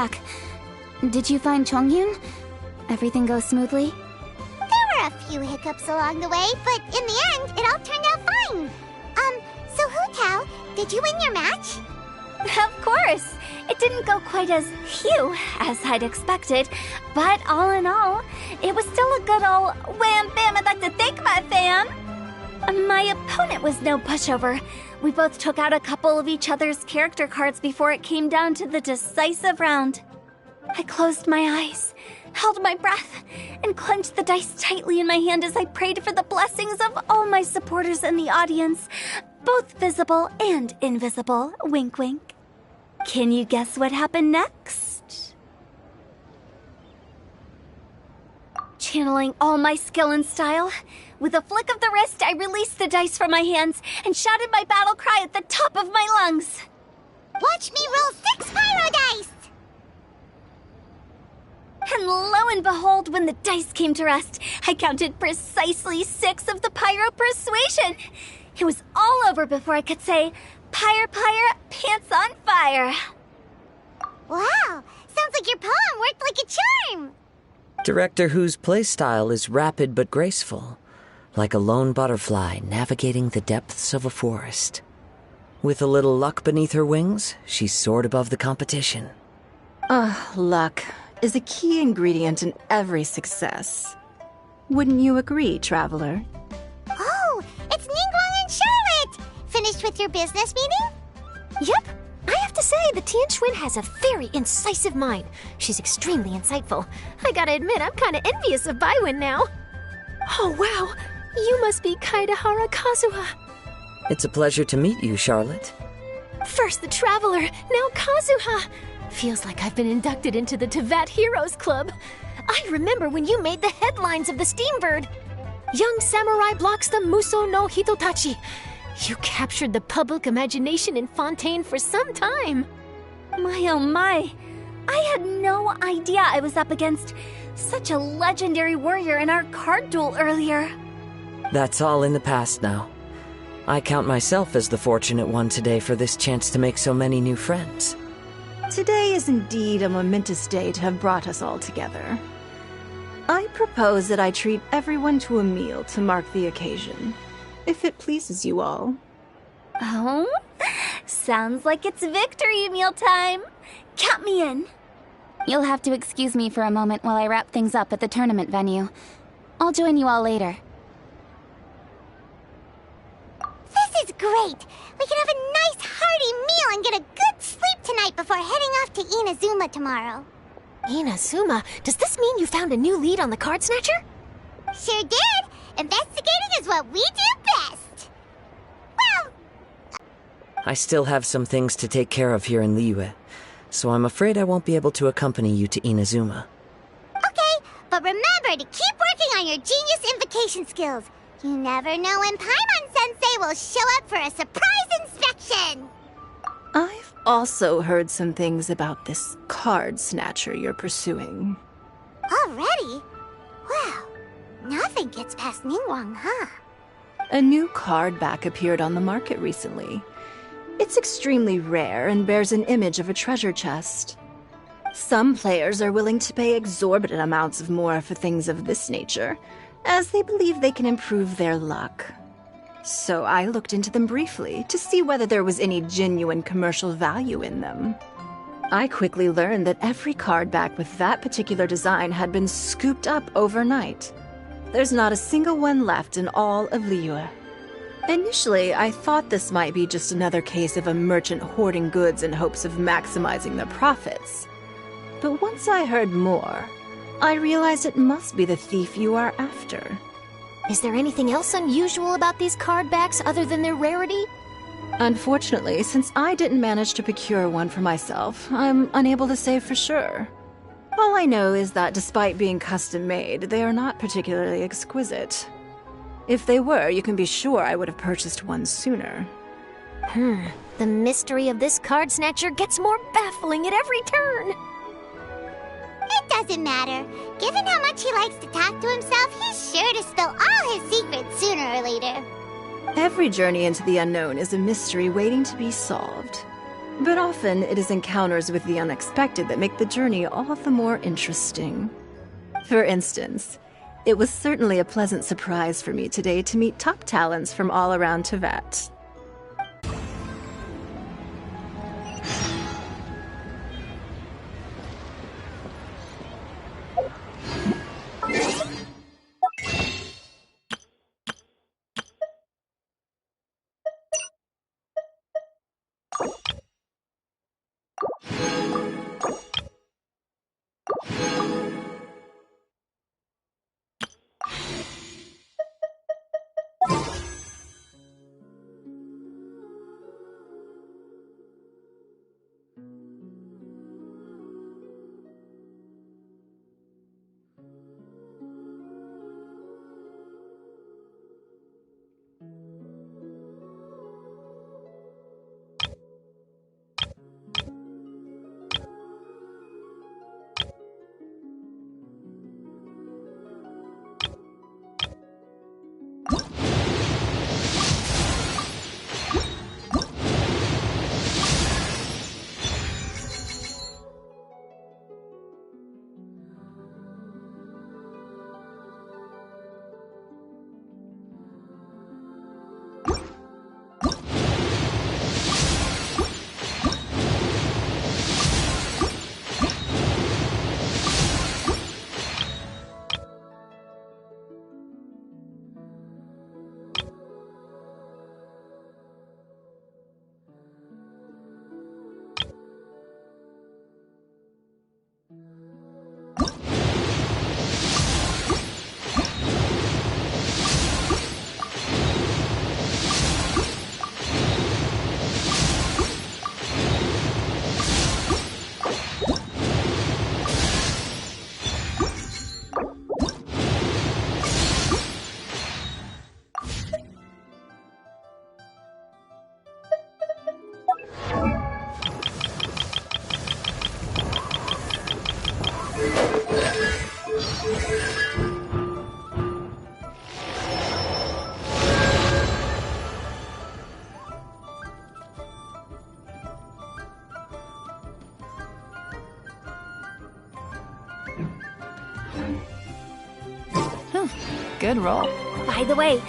back. Did you find Chongyun? Everything go smoothly? There were a few hiccups along the way, but in the end, it all turned out fine. So Hu Tao, did you win your match? Of course! It didn't go quite as phew as I'd expected, but all in all, it was still a good ol' wham bam, I'd like to thank my fam! My opponent was no pushover. We both took out a couple of each other's character cards before it came down to the decisive round. I closed my eyes, held my breath, and clenched the dice tightly in my hand as I prayed for the blessings of all my supporters in the audience, both visible and invisible, wink wink. Can you guess what happened next? Channeling all my skill and style, with a flick of the wrist, I released the dice from my hands and shouted my battle cry at the top of my lungs. Watch me roll 6 pyro dice! And lo and behold, when the dice came to rest, I counted precisely 6 of the pyro persuasion. It was all over before I could say, "Pyre, pyre, pants on fire." Wow, sounds like your poem worked like a charm! Director Hu's playstyle is rapid but graceful, like a lone butterfly navigating the depths of a forest. With a little luck beneath her wings, she soared above the competition. Luck is a key ingredient in every success. Wouldn't you agree, Traveler? Oh, it's Ningguang and Charlotte! Finished with your business meeting? Yep. I have to say, the Tianquan has a very incisive mind. She's extremely insightful. I gotta admit, I'm kinda envious of Baiwen now. Oh, wow. You must be Kaidahara Kazuha. It's a pleasure to meet you, Charlotte. First the Traveler, now Kazuha. Feels like I've been inducted into the Tevat Heroes Club. I remember when you made the headlines of the Steambird. Young samurai blocks the Muso no Hitotachi. You captured the public imagination in Fontaine for some time. My oh my, I had no idea I was up against such a legendary warrior in our card duel earlier. That's all in the past now. I count myself as the fortunate one today for this chance to make so many new friends. Today is indeed a momentous day to have brought us all together. I propose that I treat everyone to a meal to mark the occasion, if it pleases you all. Oh, sounds like it's victory meal time. Count me in. You'll have to excuse me for a moment while I wrap things up at the tournament venue. I'll join you all later. This is great! We can have a nice hearty meal and get a good sleep tonight before heading off to Inazuma tomorrow. Inazuma? Does this mean you found a new lead on the Card Snatcher? Sure did! Investigating is what we do best! Well... I still have some things to take care of here in Liyue, so I'm afraid I won't be able to accompany you to Inazuma. Okay, but remember to keep working on your genius invocation skills. You never know when Paimon-sensei will show up for a surprise inspection! I've also heard some things about this card snatcher you're pursuing. Already? Well, nothing gets past Ningguang, huh? A new card back appeared on the market recently. It's extremely rare and bears an image of a treasure chest. Some players are willing to pay exorbitant amounts of more for things of this nature, as they believe they can improve their luck. So I looked into them briefly to see whether there was any genuine commercial value in them. I quickly learned that every card back with that particular design had been scooped up overnight. There's not a single one left in all of Liyue. Initially, I thought this might be just another case of a merchant hoarding goods in hopes of maximizing their profits. But once I heard more, I realized it must be the thief you are after. Is there anything else unusual about these card backs other than their rarity? Unfortunately, since I didn't manage to procure one for myself, I'm unable to say for sure. All I know is that despite being custom-made, they are not particularly exquisite. If they were, you can be sure I would have purchased one sooner. The mystery of this card snatcher gets more baffling at every turn. It doesn't matter. Given how much he likes to talk to himself, he's sure to spill all his secrets sooner or later. Every journey into the unknown is a mystery waiting to be solved. But often it is encounters with the unexpected that make the journey all the more interesting. For instance, it was certainly a pleasant surprise for me today to meet top talents from all around Teyvat. Good roll. By the way,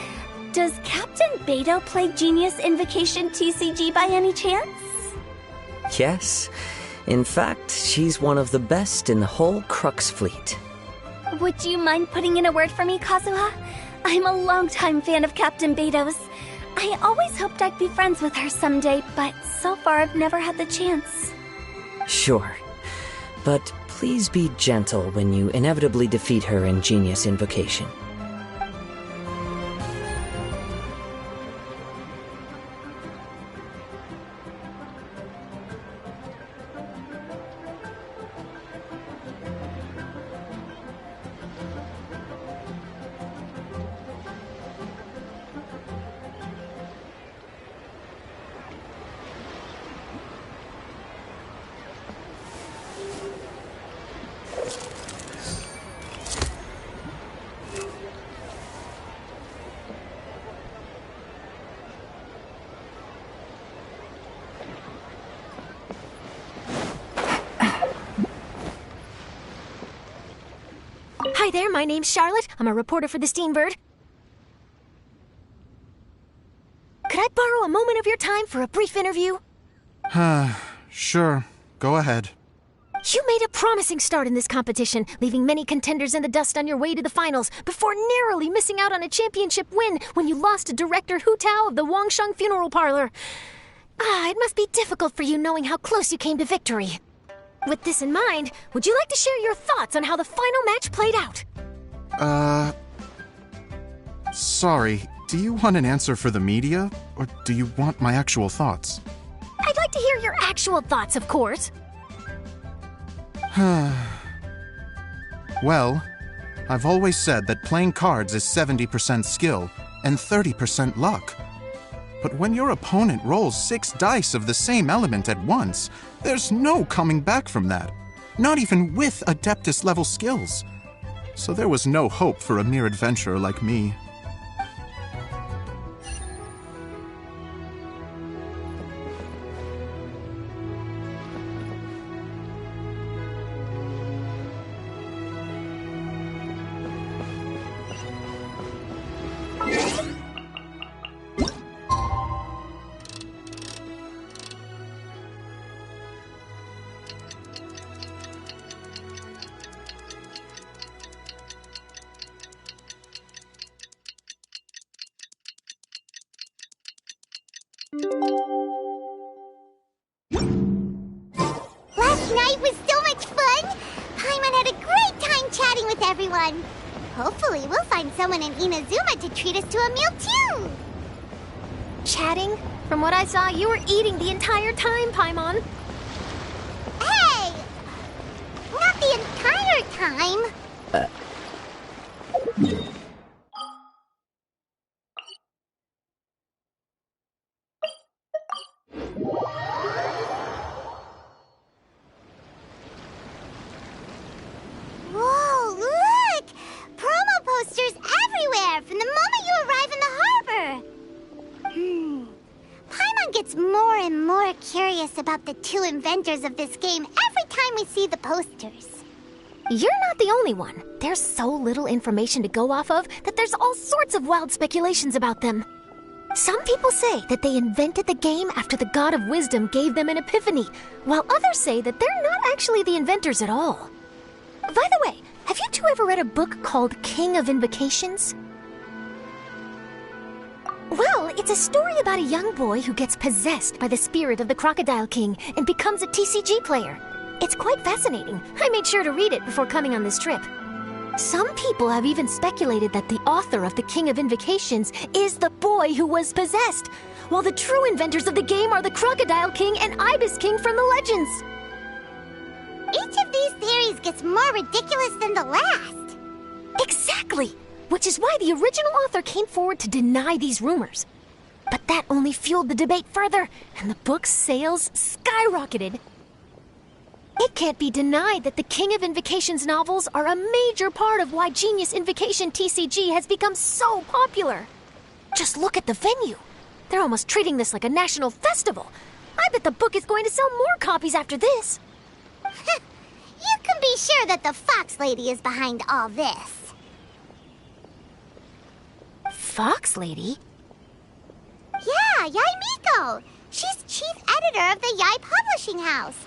does Captain Baizhu play Genius Invocation TCG by any chance? Yes. In fact, she's one of the best in the whole Crux fleet. Would you mind putting in a word for me, Kazuha? I'm a longtime fan of Captain Baizhu's. I always hoped I'd be friends with her someday, but so far I've never had the chance. Sure. But please be gentle when you inevitably defeat her in Genius Invocation. Hi there, my name's Charlotte. I'm a reporter for the Steambird. Could I borrow a moment of your time for a brief interview? Sure. Go ahead. You made a promising start in this competition, leaving many contenders in the dust on your way to the finals, before narrowly missing out on a championship win when you lost to director Hu Tao of the Wangsheng Funeral Parlor. It must be difficult for you knowing how close you came to victory. With this in mind, would you like to share your thoughts on how the final match played out? Sorry. Do you want an answer for the media, or do you want my actual thoughts? I'd like to hear your actual thoughts, of course. Well, I've always said that playing cards is 70% skill and 30% luck. But when your opponent rolls 6 dice of the same element at once, there's no coming back from that. Not even with Adeptus-level skills. So there was no hope for a mere adventurer like me. with everyone. Hopefully, we'll find someone in Inazuma to treat us to a meal, too. Chatting? From what I saw, you were eating the entire time, Paimon. Hey! Not the entire time. Whoa, look! Promo posters everywhere from the moment you arrive in the harbor. Paimon gets more and more curious about the two inventors of this game every time we see the posters. You're not the only one. There's so little information to go off of that there's all sorts of wild speculations about them. Some people say that they invented the game after the God of Wisdom gave them an epiphany, while others say that they're not actually the inventors at all. By the way, have you two ever read a book called King of Invocations? Well, it's a story about a young boy who gets possessed by the spirit of the Crocodile King and becomes a TCG player. It's quite fascinating. I made sure to read it before coming on this trip. Some people have even speculated that the author of the King of Invocations is the boy who was possessed, while the true inventors of the game are the Crocodile King and Ibis King from the legends. Each of these theories gets more ridiculous than the last. Exactly! Which is why the original author came forward to deny these rumors. But that only fueled the debate further, and the book's sales skyrocketed. It can't be denied that the King of Invocations novels are a major part of why Genius Invocation TCG has become so popular. Just look at the venue. They're almost treating this like a national festival. I bet the book is going to sell more copies after this. You can be sure that the Fox Lady is behind all this. Fox Lady? Yeah, Yai Miko. She's chief editor of the Yai Publishing House.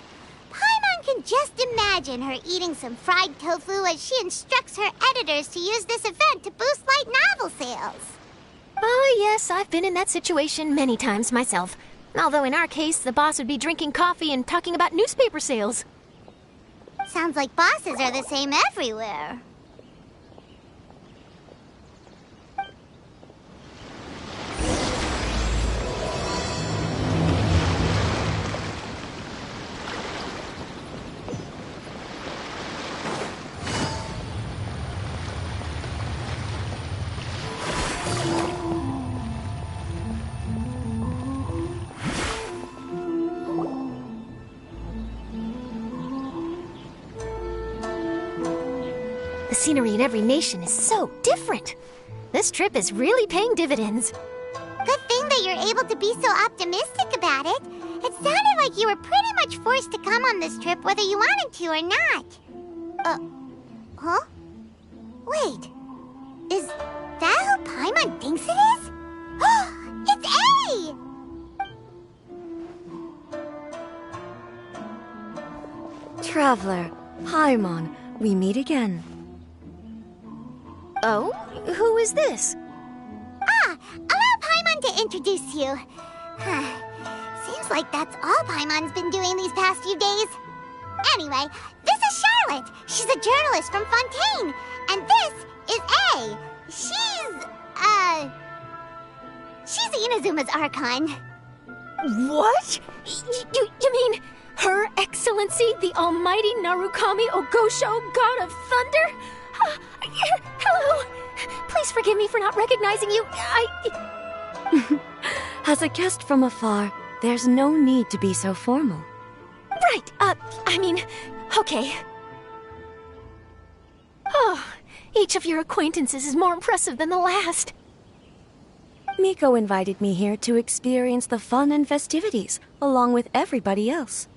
Paimon can just imagine her eating some fried tofu as she instructs her editors to use this event to boost light novel sales. Oh, yes, I've been in that situation many times myself. Although in our case, the boss would be drinking coffee and talking about newspaper sales. Sounds like bosses are the same everywhere. The scenery in every nation is so different. This trip is really paying dividends. Good thing that you're able to be so optimistic about it. It sounded like you were pretty much forced to come on this trip whether you wanted to or not. Huh? Wait. Is that who Paimon thinks it is? It's A! Traveler, Paimon, we meet again. Oh? Who is this? Allow Paimon to introduce you. Seems like that's all Paimon's been doing these past few days. Anyway, this is Charlotte. She's a journalist from Fontaine. And this is A. She's Inazuma's Archon. What? You mean Her Excellency, the Almighty Narukami Ogosho, God of Thunder? Hello. Please forgive me for not recognizing you. As a guest from afar, there's no need to be so formal. Right, okay. Oh, each of your acquaintances is more impressive than the last. Miko invited me here to experience the fun and festivities, along with everybody else.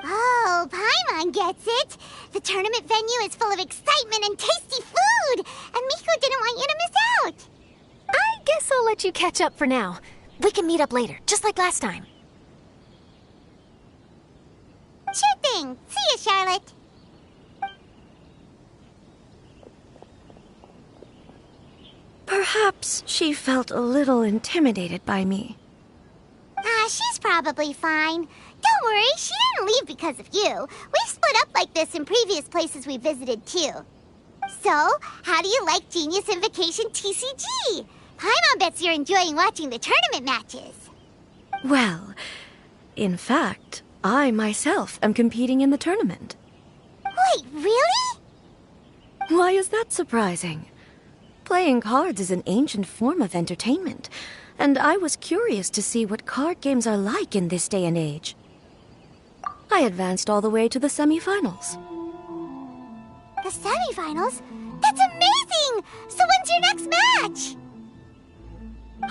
Oh, Paimon gets it. The tournament venue is full of excitement and tasty food, and Miko didn't want you to miss out. I guess I'll let you catch up for now. We can meet up later, just like last time. Sure thing. See you, Charlotte. Perhaps she felt a little intimidated by me. She's probably fine. Don't Don't worry, she didn't leave because of you. We've split up like this in previous places we visited, too. So, how do you like Genius Invocation TCG? Paimon bets you're enjoying watching the tournament matches. Well, in fact, I myself am competing in the tournament. Wait, really? Why is that surprising? Playing cards is an ancient form of entertainment, and I was curious to see what card games are like in this day and age. I advanced all the way to the semifinals. The semifinals? That's amazing! So when's your next match?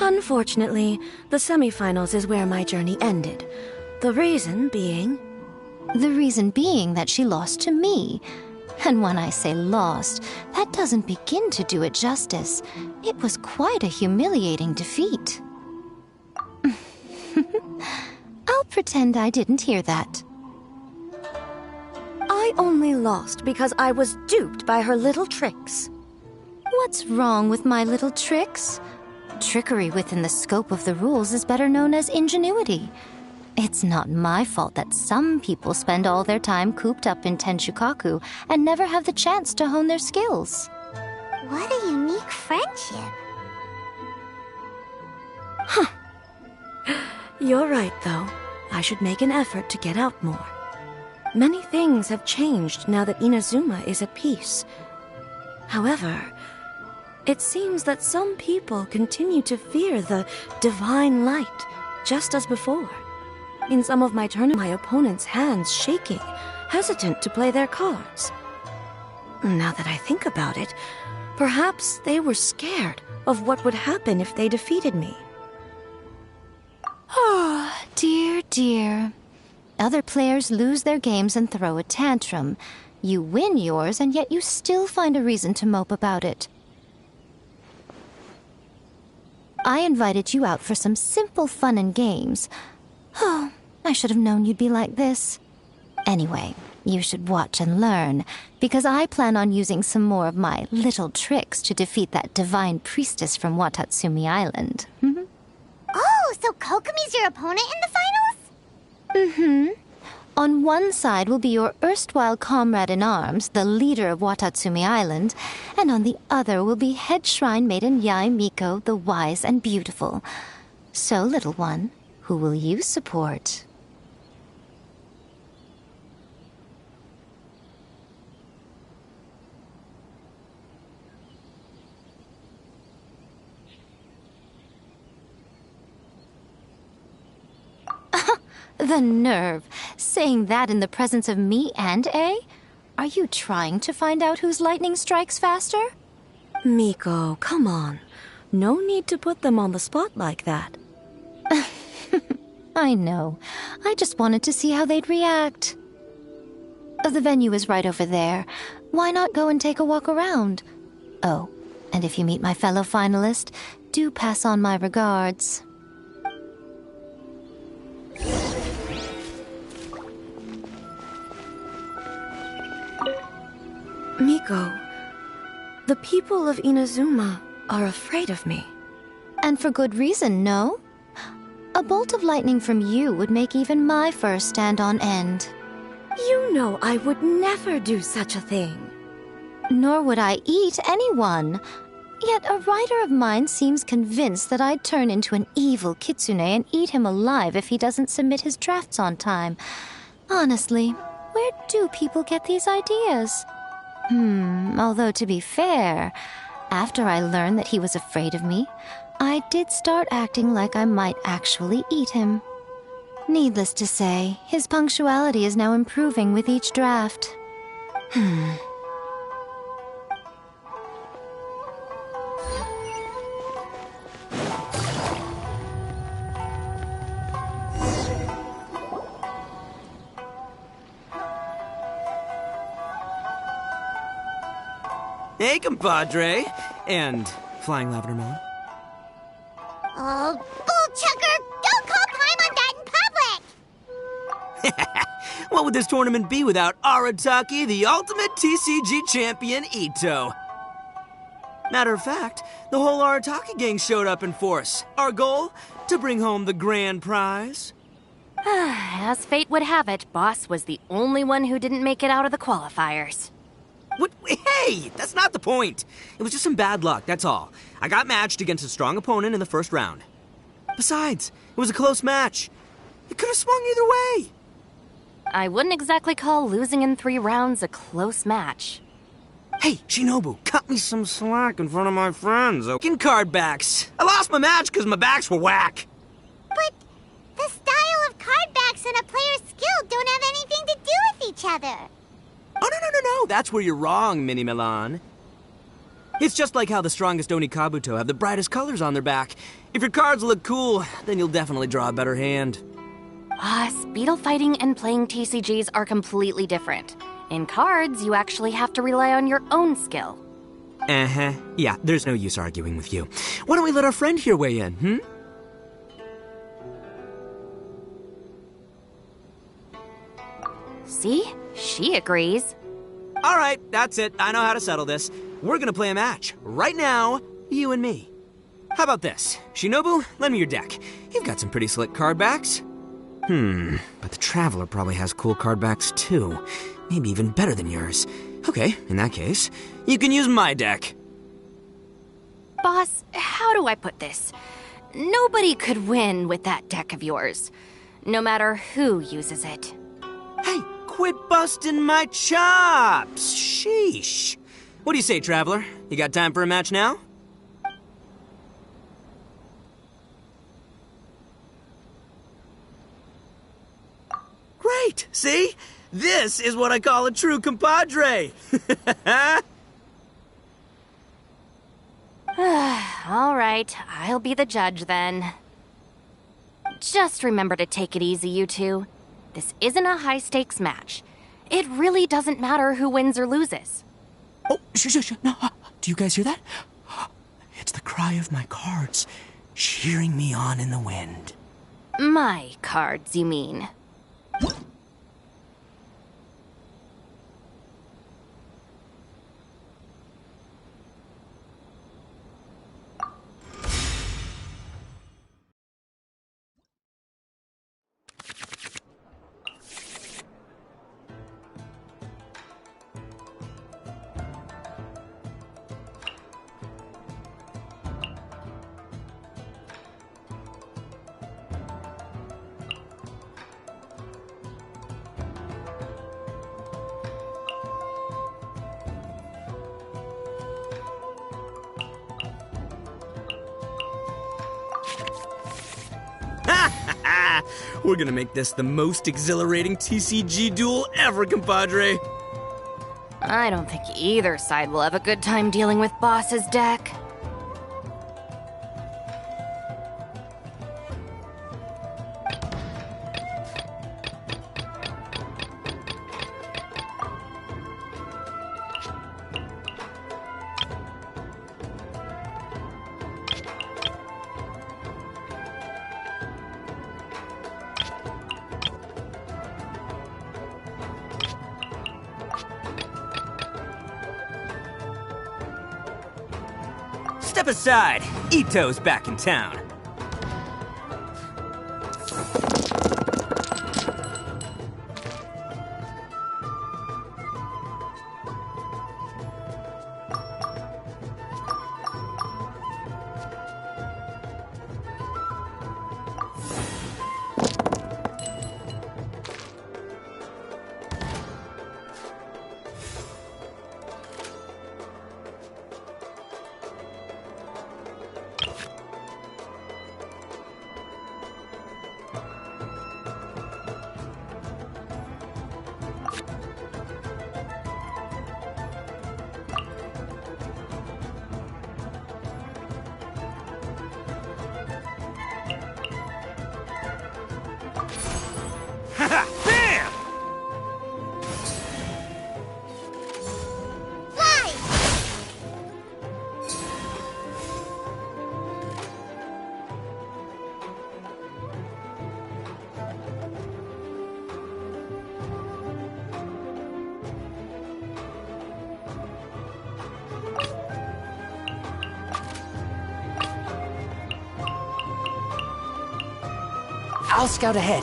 Unfortunately, the semifinals is where my journey ended. The reason being... The reason being that she lost to me. And when I say lost, that doesn't begin to do it justice. It was quite a humiliating defeat. I'll pretend I didn't hear that. I only lost because I was duped by her little tricks. What's wrong with my little tricks? Trickery within the scope of the rules is better known as ingenuity. It's not my fault that some people spend all their time cooped up in Tenshukaku and never have the chance to hone their skills. What a unique friendship. You're right, though. I should make an effort to get out more. Many things have changed now that Inazuma is at peace. However, it seems that some people continue to fear the divine light, just as before. In some of my tournaments, my opponent's hands shaking, hesitant to play their cards. Now that I think about it, perhaps they were scared of what would happen if they defeated me. Oh, dear, dear. Other players lose their games and throw a tantrum. You win yours, and yet you still find a reason to mope about it. I invited you out for some simple fun and games. Oh, I should have known you'd be like this. Anyway, you should watch and learn, because I plan on using some more of my little tricks to defeat that divine priestess from Watatsumi Island. Oh, so Kokomi's your opponent in the finals? On one side will be your erstwhile comrade-in-arms, the leader of Watatsumi Island, and on the other will be head shrine maiden Yae Miko, the wise and beautiful. So, little one, who will you support? The nerve! Saying that in the presence of me and A? Are you trying to find out whose lightning strikes faster? Miko, come on. No need to put them on the spot like that. I know. I just wanted to see how they'd react. The venue is right over there. Why not go and take a walk around? Oh, and if you meet my fellow finalist, do pass on my regards. Miko, the people of Inazuma are afraid of me. And for good reason, no? A bolt of lightning from you would make even my fur stand on end. You know I would never do such a thing. Nor would I eat anyone. Yet a writer of mine seems convinced that I'd turn into an evil kitsune and eat him alive if he doesn't submit his drafts on time. Honestly, where do people get these ideas? Although to be fair, after I learned that he was afraid of me, I did start acting like I might actually eat him. Needless to say, his punctuality is now improving with each draft. Hey, compadre. And Flying Lavender Melon. Oh, bullchucker! Don't call Paimon that in public! What would this tournament be without Arataki, the ultimate TCG champion, Ito? Matter of fact, the whole Arataki gang showed up in force. Our goal? To bring home the grand prize. As fate would have it, Boss was the only one who didn't make it out of the qualifiers. What? Hey, that's not the point. It was just some bad luck, that's all. I got matched against a strong opponent in the first round. Besides, it was a close match. It could have swung either way. I wouldn't exactly call losing in 3 rounds a close match. Hey, Shinobu, cut me some slack in front of my friends. In card backs. I lost my match because my backs were whack. But the style of card backs and a player's skill don't have anything to do with each other. Oh, no. That's where you're wrong, Mini Milan. It's just like how the strongest Oni Kabuto have the brightest colors on their back. If your cards look cool, then you'll definitely draw a better hand. Speedle fighting and playing TCGs are completely different. In cards, you actually have to rely on your own skill. Uh-huh. Yeah, there's no use arguing with you. Why don't we let our friend here weigh in, See? She agrees. All right, that's it. I know how to settle this. We're gonna play a match. Right now, you and me. How about this? Shinobu, lend me your deck. You've got some pretty slick card backs. But the Traveler probably has cool card backs too. Maybe even better than yours. Okay, in that case, you can use my deck. Boss, how do I put this? Nobody could win with that deck of yours, no matter who uses it. Hey, quit busting my chops! Sheesh. What do you say, Traveler? You got time for a match now? Great! See? This is what I call a true compadre! All right, I'll be the judge then. Just remember to take it easy, you two. This isn't a high-stakes match. It really doesn't matter who wins or loses. Oh, shush. No, do you guys hear that? It's the cry of my cards, cheering me on in the wind. My cards, you mean? We're gonna make this the most exhilarating TCG duel ever, compadre. I don't think either side will have a good time dealing with Boss's deck. Step aside. Ito's back in town. Bam! Fly! I'll scout ahead.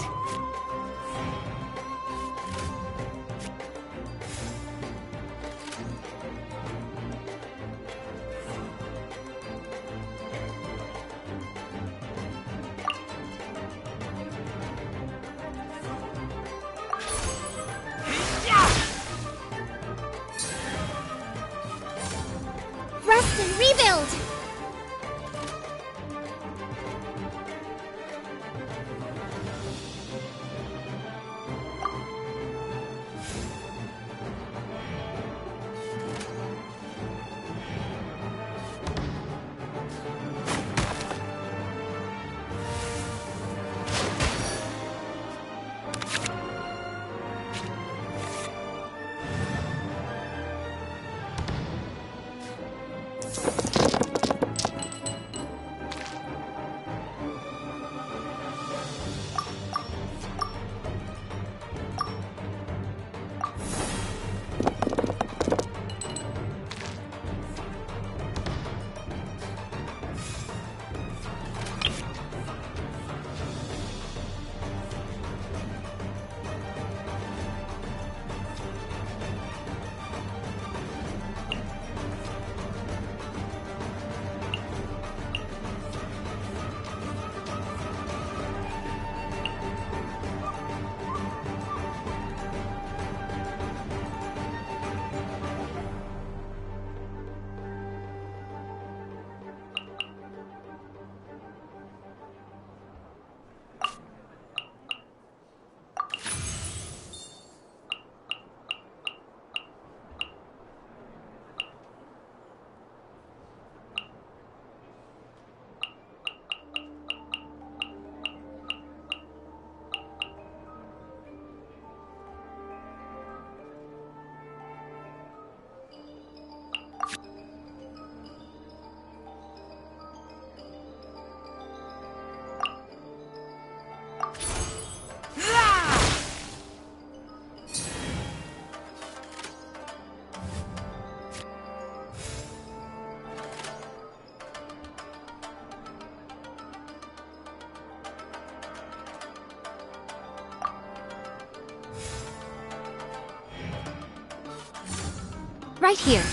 right here.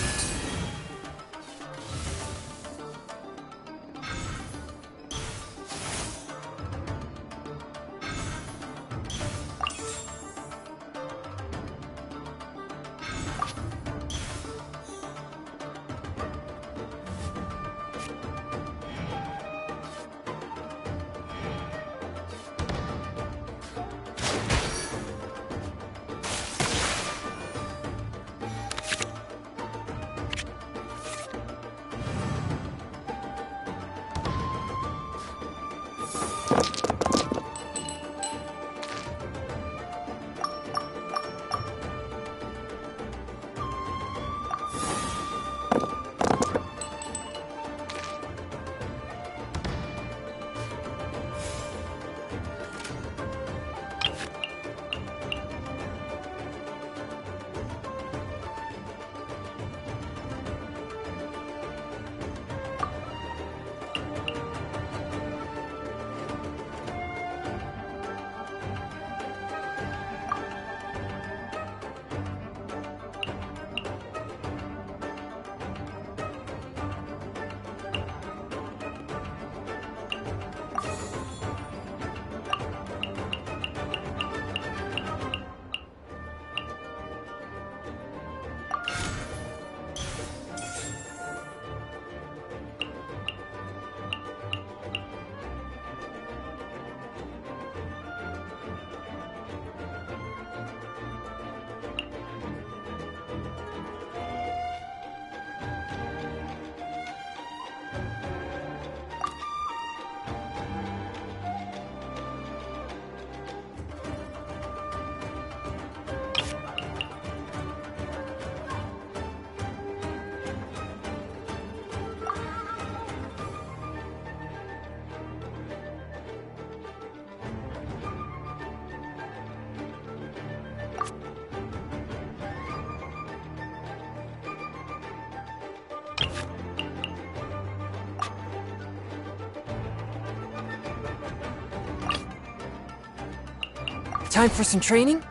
Time for some training?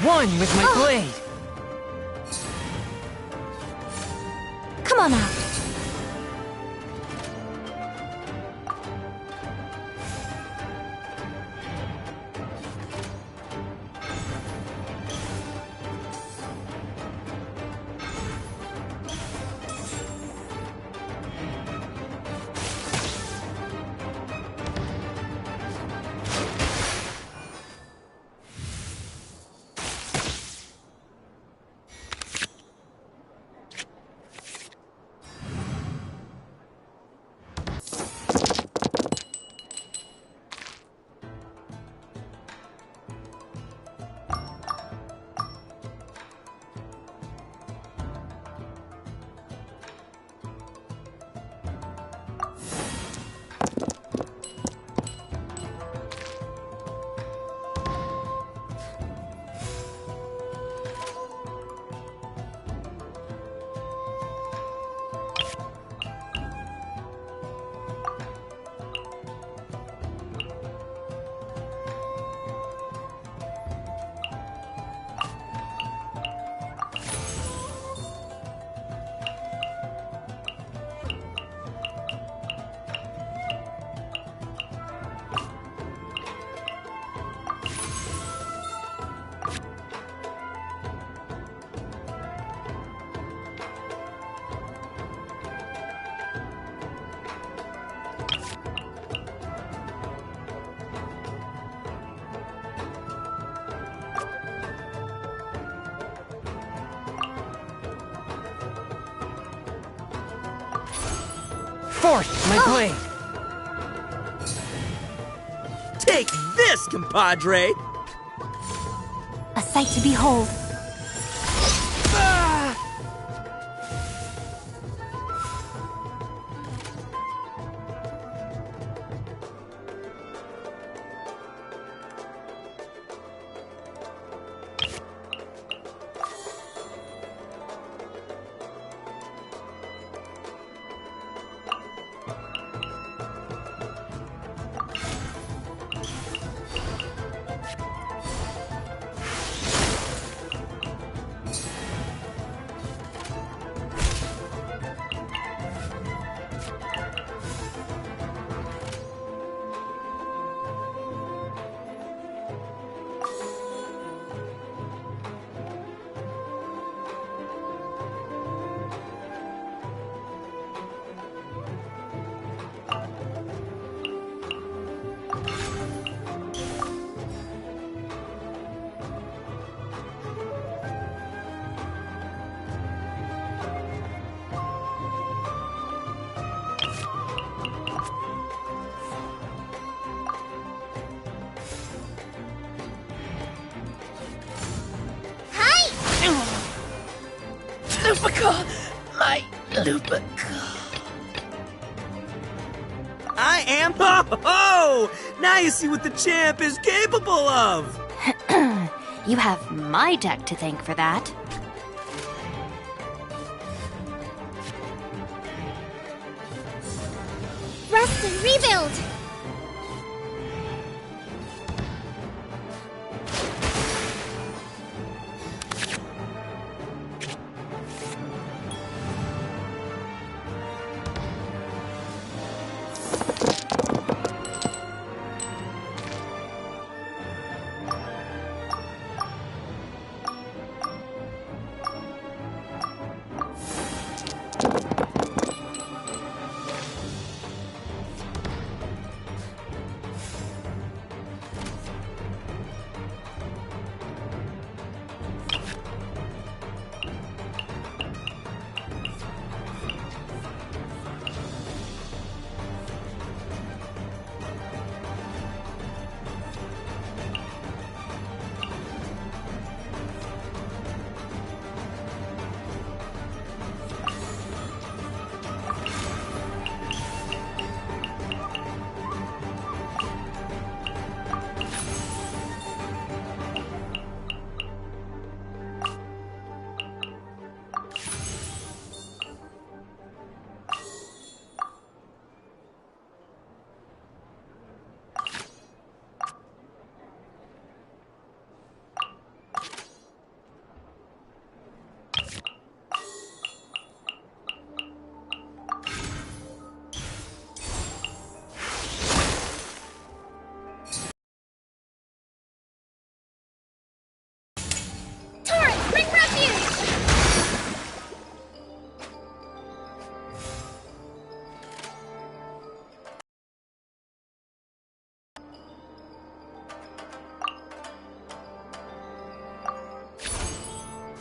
One with my blade! Come on out. Fourth, my blade! Take this, compadre! A sight to behold. Lupica! My Lupica. I am... Ho! Now you see what the champ is capable of! You have my deck to thank for that. Rest and rebuild!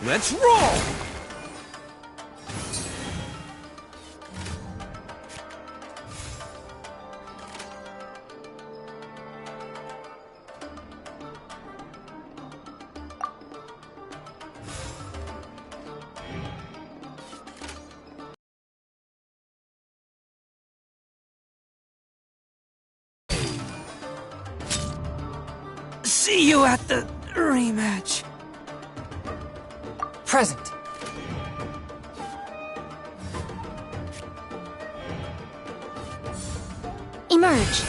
Let's roll! See you at the rematch. Present. Emerge.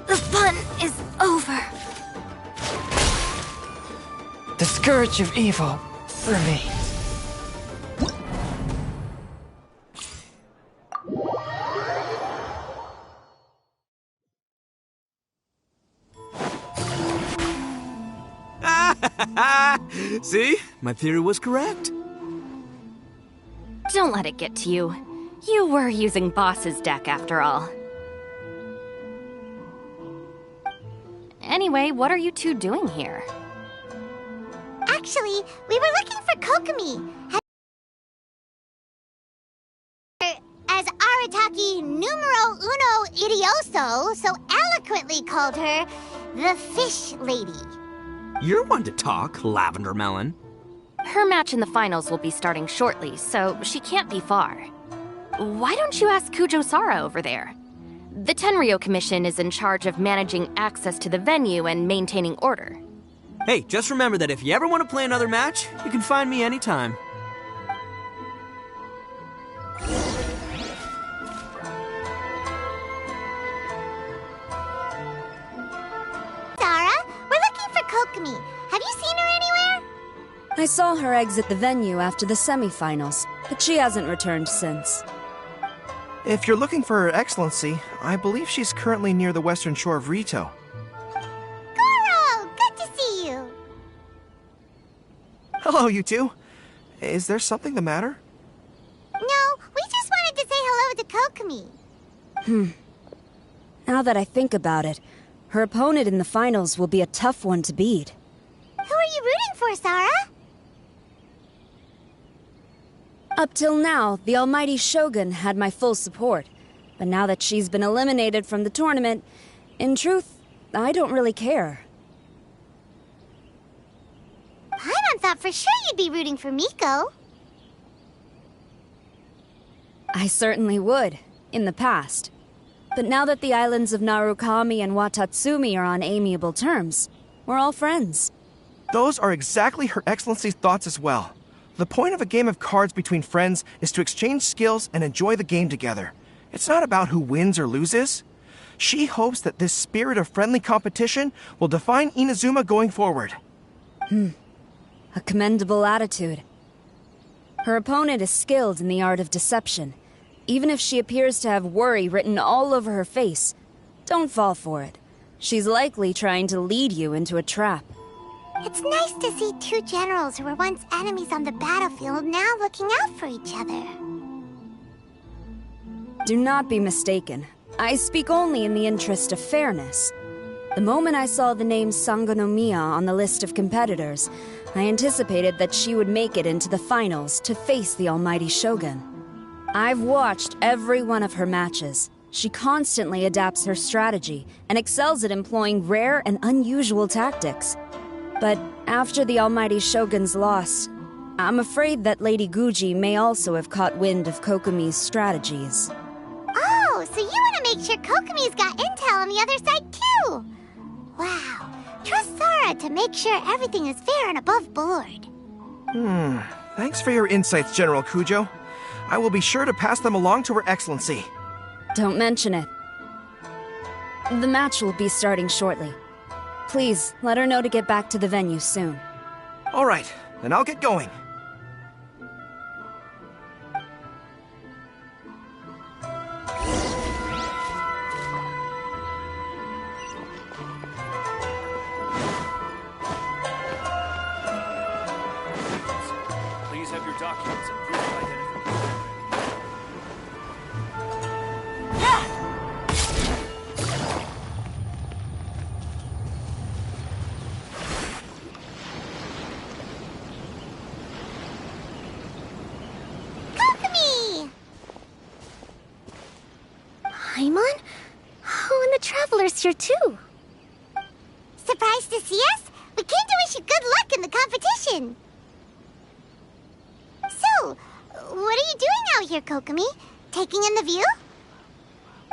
The fun is over. The scourge of evil remains. See? My theory was correct. Don't let it get to you. You were using Boss's deck after all. Anyway, what are you two doing here? Actually, we were looking for Kokomi. Miyazaki numero uno idioso so eloquently called her the Fish Lady. You're one to talk, Lavender Melon. Her match in the finals will be starting shortly, so she can't be far. Why don't you ask Kujo-Sara over there? The Tenryo Commission is in charge of managing access to the venue and maintaining order. Hey, just remember that if you ever want to play another match, you can find me anytime. Sara, we're looking for Kokomi. Have you seen her anywhere? I saw her exit the venue after the semifinals, but she hasn't returned since. If you're looking for Her Excellency, I believe she's currently near the western shore of Rito. Goro, good to see you. Hello, you two. Is there something the matter? No, we just wanted to say hello to Kokomi. Now that I think about it, her opponent in the finals will be a tough one to beat. Who are you rooting for, Sara? Up till now, the almighty Shogun had my full support. But now that she's been eliminated from the tournament, in truth, I don't really care. Paimon thought for sure you'd be rooting for Miko. I certainly would, in the past. But now that the islands of Narukami and Watatsumi are on amiable terms, we're all friends. Those are exactly Her Excellency's thoughts as well. The point of a game of cards between friends is to exchange skills and enjoy the game together. It's not about who wins or loses. She hopes that this spirit of friendly competition will define Inazuma going forward. A commendable attitude. Her opponent is skilled in the art of deception. Even if she appears to have worry written all over her face, don't fall for it. She's likely trying to lead you into a trap. It's nice to see two generals who were once enemies on the battlefield now looking out for each other. Do not be mistaken. I speak only in the interest of fairness. The moment I saw the name Sangonomiya on the list of competitors, I anticipated that she would make it into the finals to face the almighty Shogun. I've watched every one of her matches. She constantly adapts her strategy and excels at employing rare and unusual tactics. But after the almighty Shogun's loss, I'm afraid that Lady Guji may also have caught wind of Kokomi's strategies. Oh, so you want to make sure Kokomi's got intel on the other side too? Wow. Trust Sara to make sure everything is fair and above board. Thanks for your insights, General Kujo. I will be sure to pass them along to Her Excellency. Don't mention it. The match will be starting shortly. Please, let her know to get back to the venue soon. All right, then I'll get going. Please have your documents and proof of identification. Paimon? Oh, and the Traveler's here too. Surprised to see us? We came to wish you good luck in the competition. So, what are you doing out here, Kokomi? Taking in the view?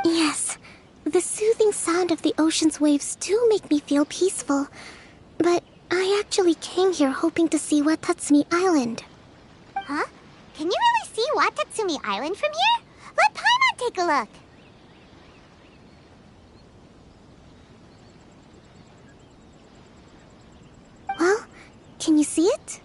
Yes. The soothing sound of the ocean's waves do make me feel peaceful. But I actually came here hoping to see Watatsumi Island. Huh? Can you really see Watatsumi Island from here? Let Paimon take a look. Well, can you see it?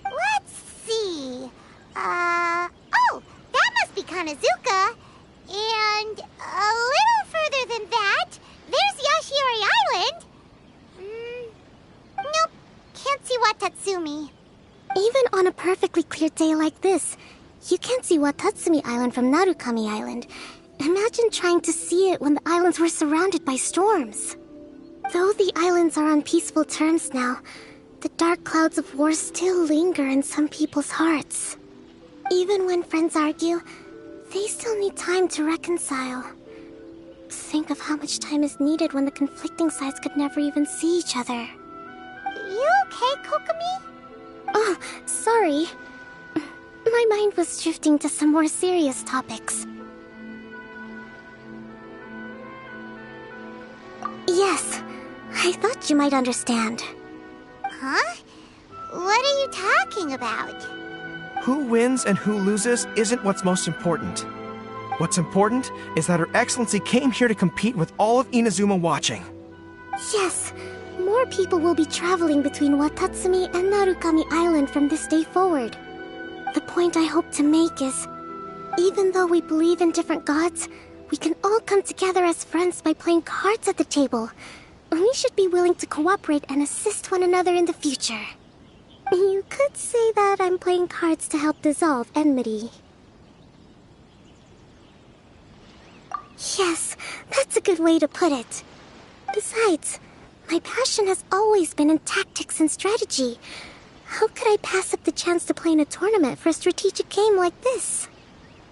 Let's see. Oh, that must be Kanazuka. And a little further than that, there's Yashiori Island. Nope, can't see Watatsumi. Even on a perfectly clear day like this, you can't see Watatsumi Island from Narukami Island. Imagine trying to see it when the islands were surrounded by storms. Though the islands are on peaceful terms now, the dark clouds of war still linger in some people's hearts. Even when friends argue, they still need time to reconcile. Think of how much time is needed when the conflicting sides could never even see each other. You okay, Kokomi? Oh, sorry. My mind was drifting to some more serious topics. Yes, I thought you might understand. Huh? What are you talking about? Who wins and who loses isn't what's most important. What's important is that Her Excellency came here to compete with all of Inazuma watching. Yes, more people will be traveling between Watatsumi and Narukami Island from this day forward. The point I hope to make is, even though we believe in different gods, we can all come together as friends by playing cards at the table. We should be willing to cooperate and assist one another in the future. You could say that I'm playing cards to help dissolve enmity. Yes, that's a good way to put it. Besides, my passion has always been in tactics and strategy. How could I pass up the chance to play in a tournament for a strategic game like this?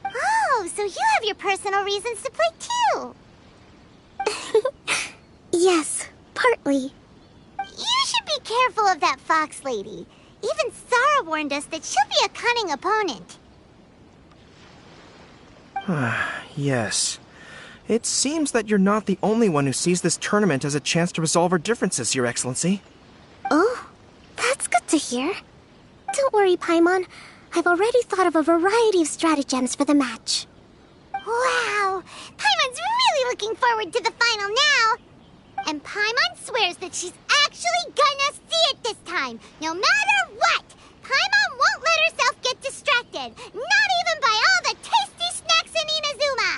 Oh, so you have your personal reasons to play too! Yes, partly. You should be careful of that fox lady. Even Sarah warned us that she'll be a cunning opponent. Yes. It seems that you're not the only one who sees this tournament as a chance to resolve our differences, Your Excellency. Oh, that's good to hear. Don't worry, Paimon. I've already thought of a variety of stratagems for the match. Wow! Paimon's really looking forward to the final now! And Paimon swears that she's actually gonna see it this time, no matter what! Paimon won't let herself get distracted, not even by all the tasty snacks in Inazuma!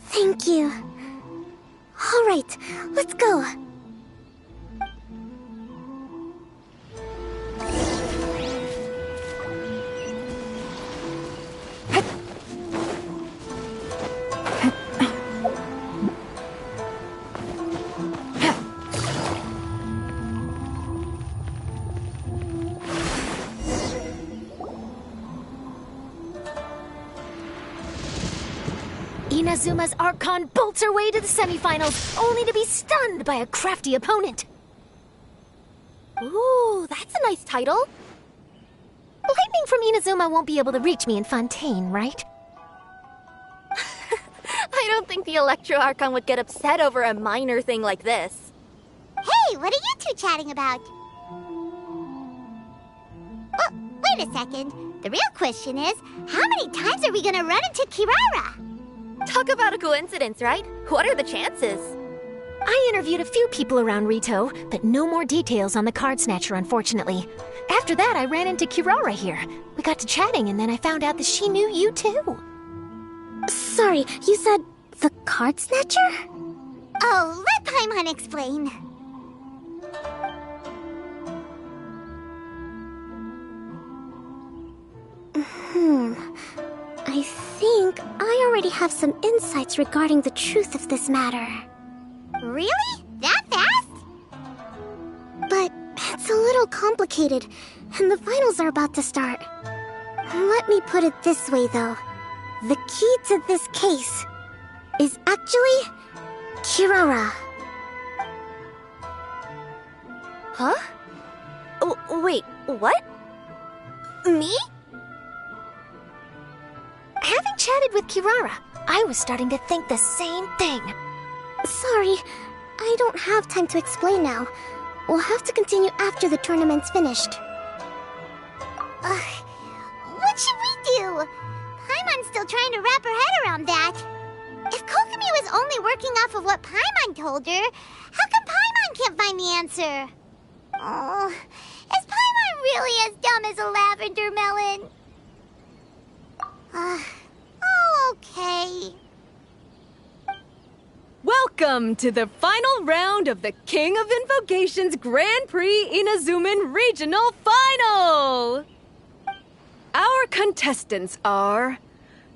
Thank you. All right, let's go. Inazuma's Archon bolts her way to the semifinals, only to be stunned by a crafty opponent. Ooh, that's a nice title. Lightning from Inazuma won't be able to reach me in Fontaine, right? I don't think the Electro Archon would get upset over a minor thing like this. Hey, what are you two chatting about? Oh, wait a second. The real question is, how many times are we gonna run into Kirara? Talk about a coincidence, right? What are the chances? I interviewed a few people around Rito, but no more details on the Card Snatcher, unfortunately. After that, I ran into Kirara here. We got to chatting, and then I found out that she knew you too. Sorry, you said the Card Snatcher? Oh, let Paimon explain. I think I already have some insights regarding the truth of this matter. Really? That fast? But it's a little complicated, and the finals are about to start. Let me put it this way, though. The key to this case is actually Kirara. Huh? Wait, what? Me? Having chatted with Kirara, I was starting to think the same thing. Sorry, I don't have time to explain now. We'll have to continue after the tournament's finished. What should we do? Paimon's still trying to wrap her head around that. If Kokomi was only working off of what Paimon told her, how come Paimon can't find the answer? Oh, is Paimon really as dumb as a lavender melon? Oh, okay. Welcome to the final round of the King of Invocations Grand Prix Inazuman Regional Final! Our contestants are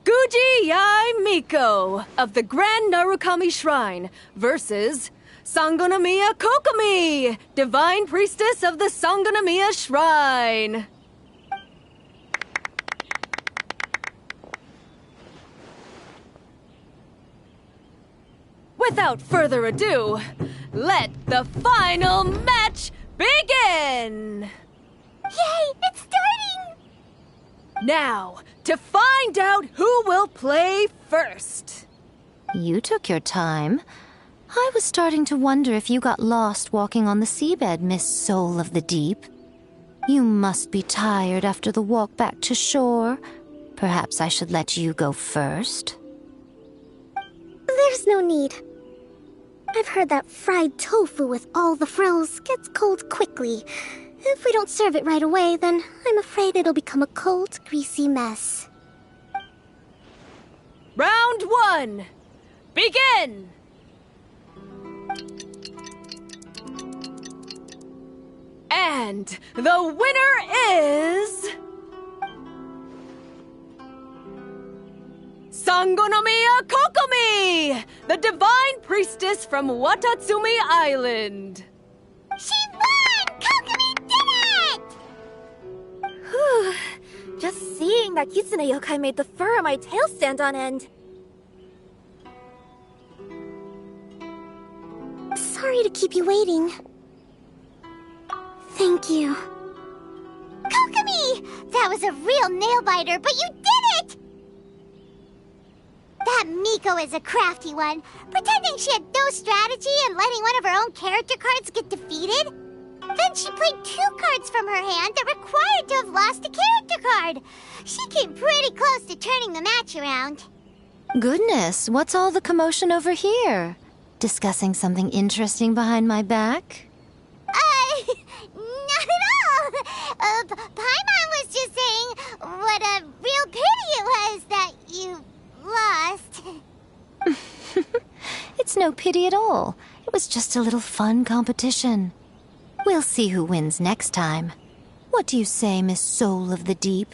Guji Yai Miko of the Grand Narukami Shrine versus Sangonomiya Kokomi, Divine Priestess of the Sangonomiya Shrine. Without further ado, let the final match begin! Yay, it's starting! Now, to find out who will play first. You took your time. I was starting to wonder if you got lost walking on the seabed, Miss Soul of the Deep. You must be tired after the walk back to shore. Perhaps I should let you go first. There's no need. I've heard that fried tofu with all the frills gets cold quickly. If we don't serve it right away, then I'm afraid it'll become a cold, greasy mess. Round 1. Begin! And the winner is... Sangonomiya Kokomi, the Divine Priestess from Watatsumi Island. She won! Kokomi did it! Just seeing that Kitsune yokai made the fur on my tail stand on end. Sorry to keep you waiting. Thank you. Kokomi! That was a real nail-biter, but you did it! That Miko is a crafty one, pretending she had no strategy and letting one of her own character cards get defeated. Then she played 2 cards from her hand that required to have lost a character card. She came pretty close to turning the match around. Goodness, what's all the commotion over here? Discussing something interesting behind my back? Not at all. Paimon was just saying what a real pity it was that you lost. It's no pity at all. It was just a little fun competition. We'll see who wins next time. What do you say, Miss Soul of the Deep?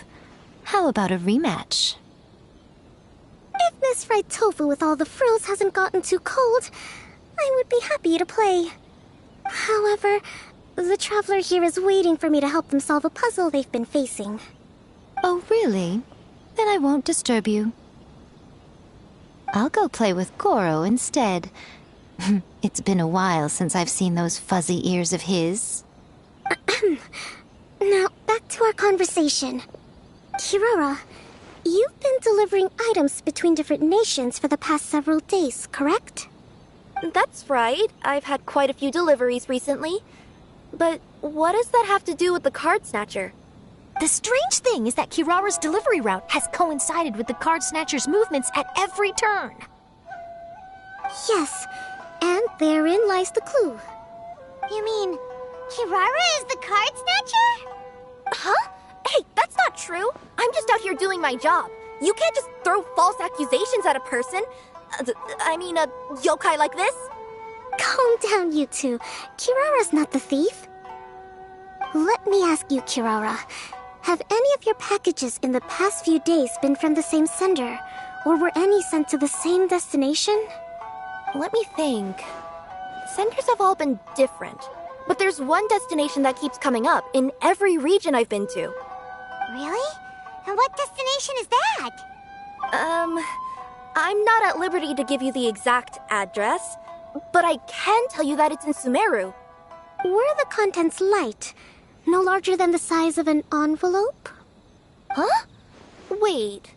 How about a rematch? If Miss Fried Tofu with all the frills hasn't gotten too cold, I would be happy to play. However, the traveler here is waiting for me to help them solve a puzzle they've been facing. Oh, really? Then I won't disturb you. I'll go play with Goro instead. It's been a while since I've seen those fuzzy ears of his. Now, back to our conversation. Kirara, you've been delivering items between different nations for the past several days, correct? That's right. I've had quite a few deliveries recently. But what does that have to do with the card snatcher? The strange thing is that Kirara's delivery route has coincided with the card snatcher's movements at every turn. Yes, and therein lies the clue. You mean, Kirara is the card snatcher? Huh? Hey, that's not true. I'm just out here doing my job. You can't just throw false accusations at a person. I mean, a yokai like this. Calm down, you two. Kirara's not the thief. Let me ask you, Kirara. Have any of your packages in the past few days been from the same sender? Or were any sent to the same destination? Let me think. Senders have all been different. But there's one destination that keeps coming up in every region I've been to. Really? And what destination is that? I'm not at liberty to give you the exact address, but I can tell you that it's in Sumeru. Were the contents light? No larger than the size of an envelope? Huh? Wait.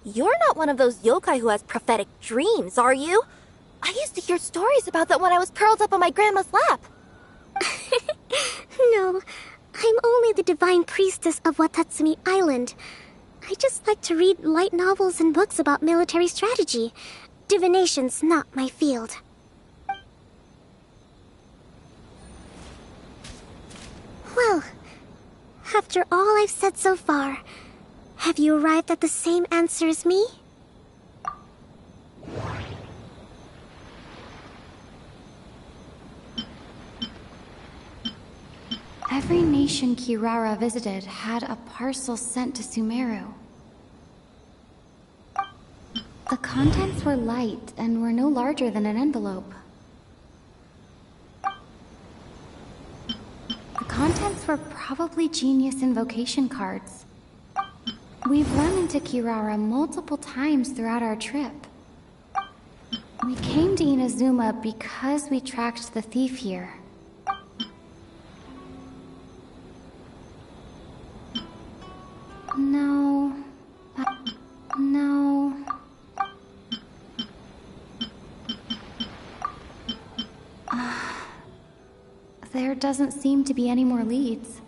You're not one of those yokai who has prophetic dreams, are you? I used to hear stories about that when I was curled up on my grandma's lap. No, I'm only the Divine Priestess of Watatsumi Island. I just like to read light novels and books about military strategy. Divination's not my field. Well, after all I've said so far, have you arrived at the same answer as me? Every nation Kirara visited had a parcel sent to Sumeru. The contents were light and were no larger than an envelope. The contents were probably genius invocation cards. We've run into Kirara multiple times throughout our trip. We came to Inazuma because we tracked the thief here. No. No. There doesn't seem to be any more leads.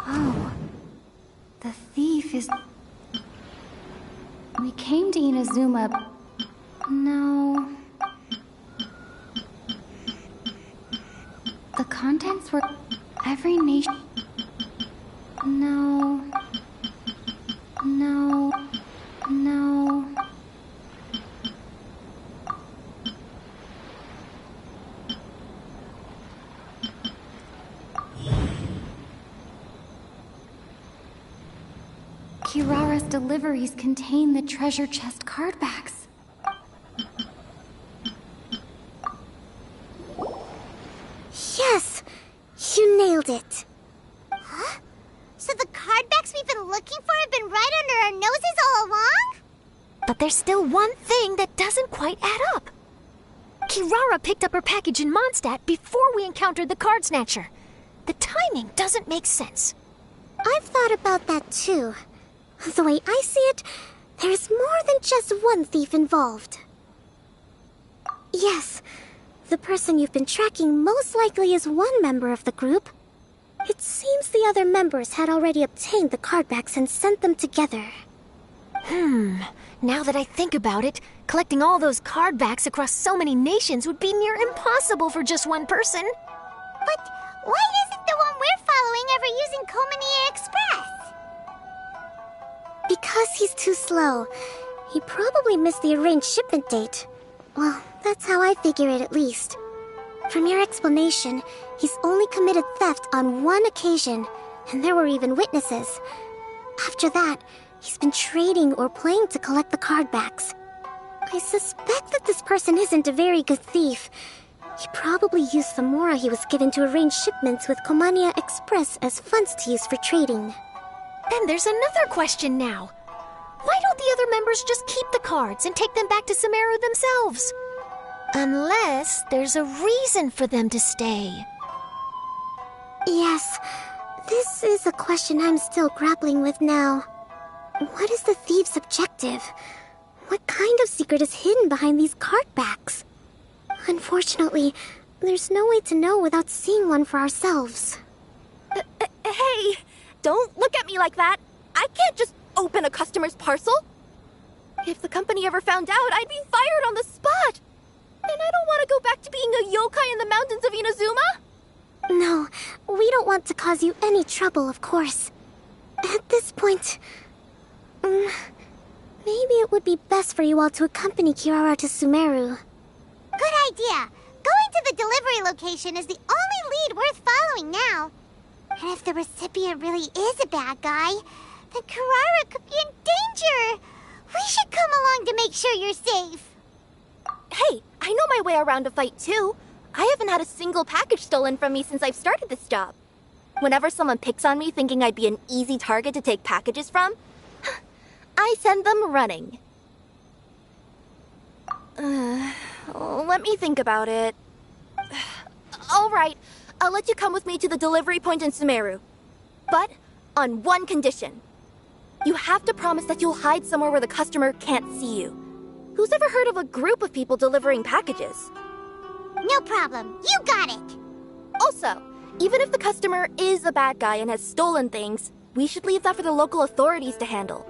Oh, the thief is... We came to Inazuma... No... The contents were... Every nation... No... No... No... Kirara's deliveries contain the treasure chest card backs. Yes! You nailed it. Huh? So the card backs we've been looking for have been right under our noses all along? But there's still one thing that doesn't quite add up. Kirara picked up her package in Mondstadt before we encountered the card snatcher. The timing doesn't make sense. I've thought about that too. The way I see it, there's more than just one thief involved. Yes, the person you've been tracking most likely is one member of the group. It seems the other members had already obtained the cardbacks and sent them together. Now that I think about it, collecting all those cardbacks across so many nations would be near impossible for just one person. But why isn't the one we're following ever using Komania Express? Because he's too slow. He probably missed the arranged shipment date. Well, that's how I figure it at least. From your explanation, he's only committed theft on one occasion, and there were even witnesses. After that, he's been trading or playing to collect the cardbacks. I suspect that this person isn't a very good thief. He probably used the mora he was given to arrange shipments with Komania Express as funds to use for trading. Then there's another question now. Why don't the other members just keep the cards and take them back to Sumeru themselves? Unless there's a reason for them to stay. Yes, this is a question I'm still grappling with now. What is the thief's objective? What kind of secret is hidden behind these cardbacks? Unfortunately, there's no way to know without seeing one for ourselves. Hey! Don't look at me like that! I can't just open a customer's parcel! If the company ever found out, I'd be fired on the spot! And I don't want to go back to being a yokai in the mountains of Inazuma! No, we don't want to cause you any trouble, of course. At this point... maybe it would be best for you all to accompany Kirara to Sumeru. Good idea! Going to the delivery location is the only lead worth following now. And if the recipient really is a bad guy, then Kirara could be in danger! We should come along to make sure you're safe! Hey, I know my way around a fight too. I haven't had a single package stolen from me since I've started this job. Whenever someone picks on me thinking I'd be an easy target to take packages from, I send them running. Let me think about it. Alright, I'll let you come with me to the delivery point in Sumeru. But on one condition. You have to promise that you'll hide somewhere where the customer can't see you. Who's ever heard of a group of people delivering packages? No problem. You got it! Also, even if the customer is a bad guy and has stolen things, we should leave that for the local authorities to handle.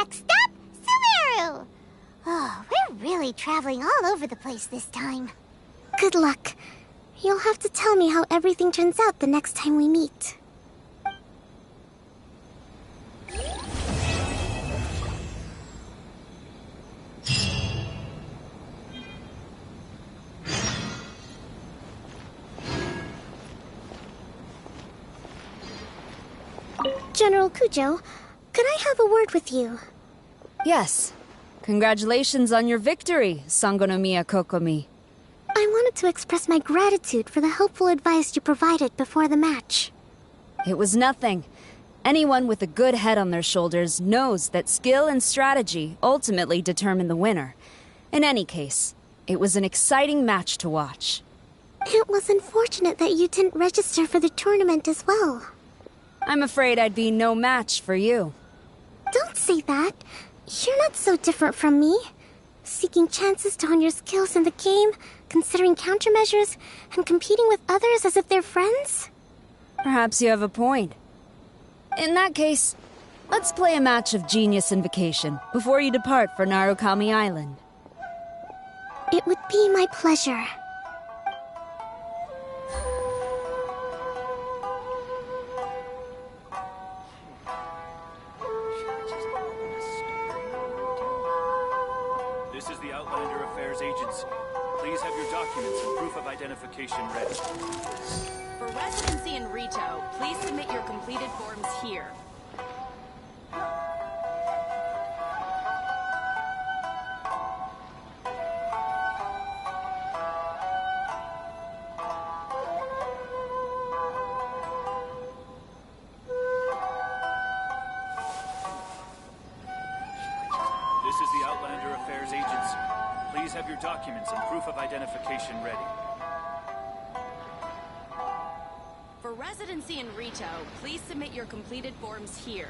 Next up, Sumeru! Oh, we're really traveling all over the place this time. Good luck. You'll have to tell me how everything turns out the next time we meet. General Kujo, could I have a word with you? Yes. Congratulations on your victory, Sangonomiya Kokomi. I wanted to express my gratitude for the helpful advice you provided before the match. It was nothing. Anyone with a good head on their shoulders knows that skill and strategy ultimately determine the winner. In any case, it was an exciting match to watch. It was unfortunate that you didn't register for the tournament as well. I'm afraid I'd be no match for you. Don't say that. You're not so different from me. Seeking chances to hone your skills in the game, considering countermeasures, and competing with others as if they're friends? Perhaps you have a point. In that case, let's play a match of Genius Invocation before you depart for Narukami Island. It would be my pleasure. This is the Outlander Affairs Agency. Please have your documents and proof of identification ready. For residency in Rito, please submit your completed forms here. This is the Outlander Affairs Agency. Please have your documents and proof of identification ready. For residency in Rito, please submit your completed forms here.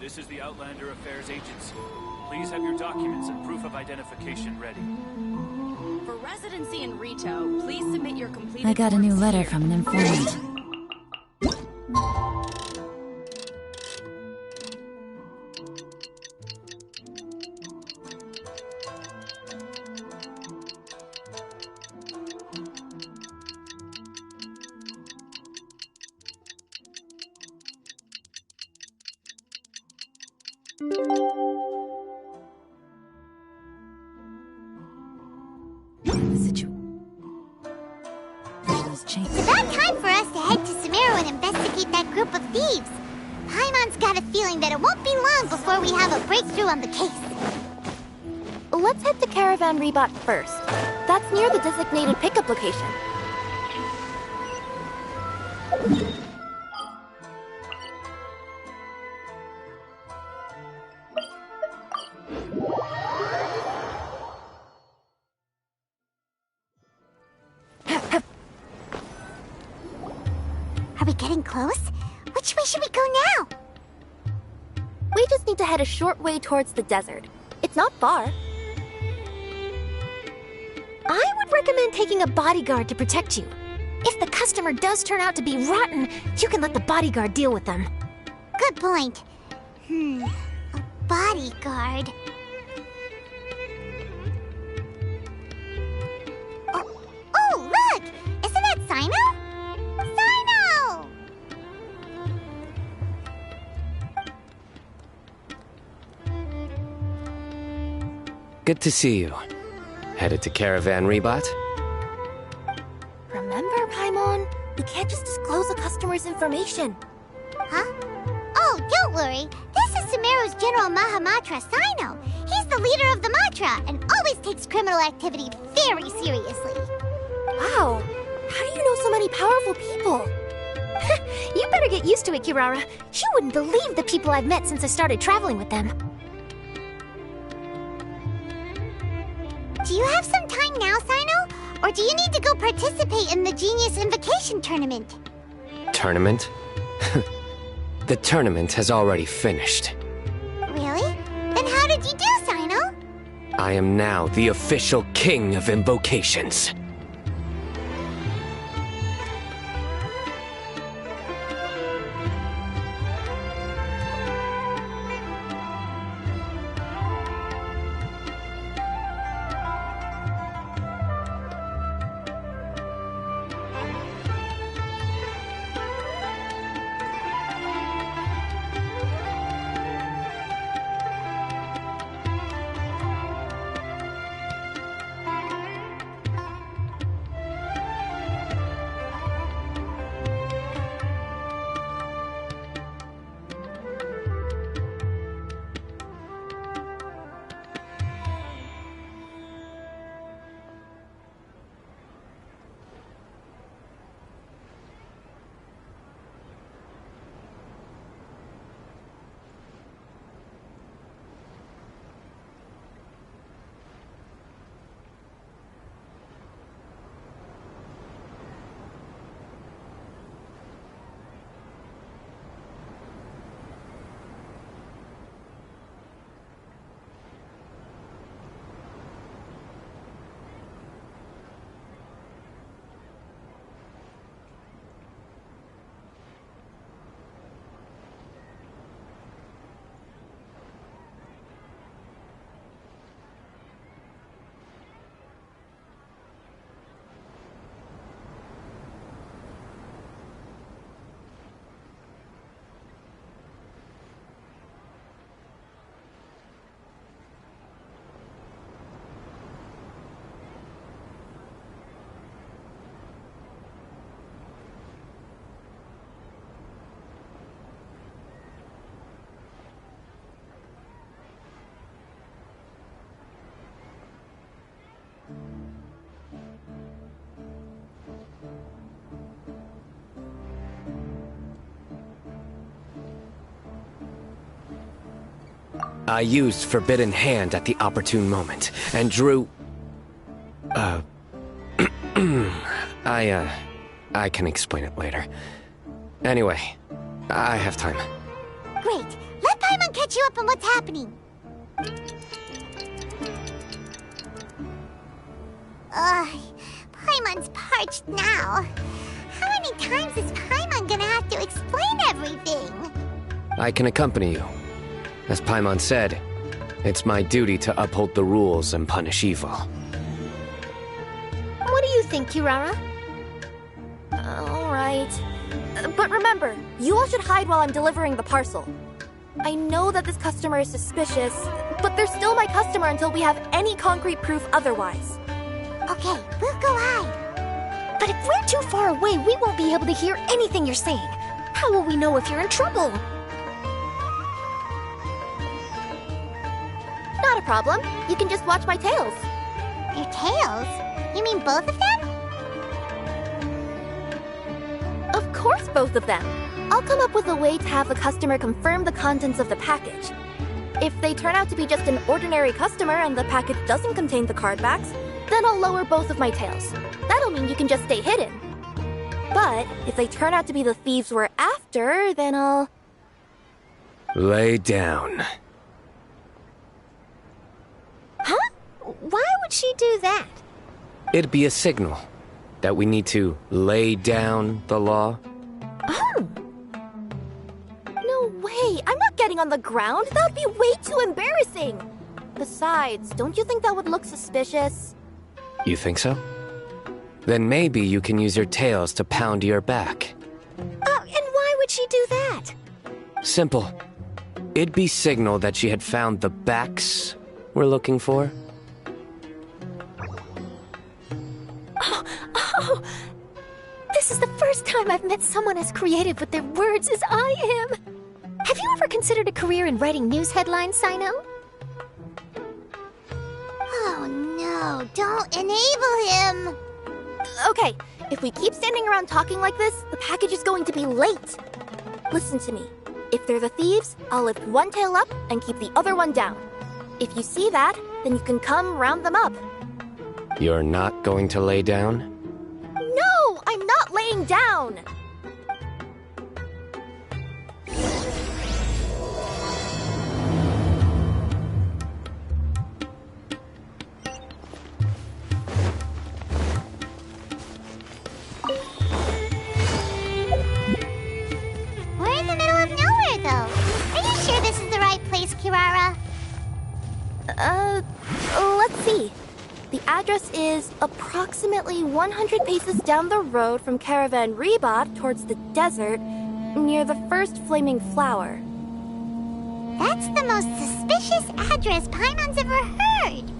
This is the Outlander Affairs Agency. Please have your documents and proof of identification ready. For residency in Rito, please submit your completed I got a new forms letter here. from an informant. It's about time for us to head to Sumeru and investigate that group of thieves. Paimon's got a feeling that it won't be long before we have a breakthrough on the case. Let's head to Caravan Rebot first. That's near the designated pickup location. Are we getting close? Which way should we go now? We just need to head a short way towards the desert. It's not far. I would recommend taking a bodyguard to protect you. If the customer does turn out to be rotten, you can let the bodyguard deal with them. Good point. A bodyguard. Oh, look! Isn't that Sino? Sino! Good to see you. Headed to Caravan Rebot? Remember, Paimon? We can't just disclose a customer's information. Huh? Oh, don't worry. This is Sumeru's General Mahamatra, Sino. He's the leader of the Matra and always takes criminal activity very seriously. Wow, how do you know so many powerful people? You better get used to it, Kirara. You wouldn't believe the people I've met since I started traveling with them. Do you have some time now, Sino? Or do you need to go participate in the Genius Invocation Tournament? tournament? The tournament has already finished. Really? Then how did you do, Sino? I am now the official king of invocations. I used Forbidden Hand at the opportune moment, and drew... I can explain it later. Anyway, I have time. Great. Let Paimon catch you up on what's happening. Paimon's parched now. How many times is Paimon gonna have to explain everything? I can accompany you. As Paimon said, it's my duty to uphold the rules and punish evil. What do you think, Kirara? Alright. But remember, you all should hide while I'm delivering the parcel. I know that this customer is suspicious, but they're still my customer until we have any concrete proof otherwise. Okay, we'll go hide. But if we're too far away, we won't be able to hear anything you're saying. How will we know if you're in trouble? Not a problem. You can just watch my tails. Your tails? You mean both of them? Of course both of them. I'll come up with a way to have the customer confirm the contents of the package. If they turn out to be just an ordinary customer and the package doesn't contain the card backs, then I'll lower both of my tails. That'll mean you can just stay hidden. But if they turn out to be the thieves we're after, then I'll... Lay down. Huh? Why would she do that? It'd be a signal that we need to lay down the law. Oh. No way! I'm not getting on the ground! That would be way too embarrassing! Besides, don't you think that would look suspicious? You think so? Then maybe you can use your tails to pound your back. And why would she do that? Simple. It'd be signal that she had found the backs we're looking for. Oh, this is the first time I've met someone as creative with their words as I am. Have you ever considered a career in writing news headlines, Sino? Oh no, don't enable him! Okay, if we keep standing around talking like this, the package is going to be late. Listen to me. If they're the thieves, I'll lift one tail up and keep the other one down. If you see that, then you can come round them up. You're not going to lay down? No, I'm not laying down! Let's see. The address is approximately 100 paces down the road from Caravan Rebat towards the desert, near the first flaming flower. That's the most suspicious address Paimon's ever heard.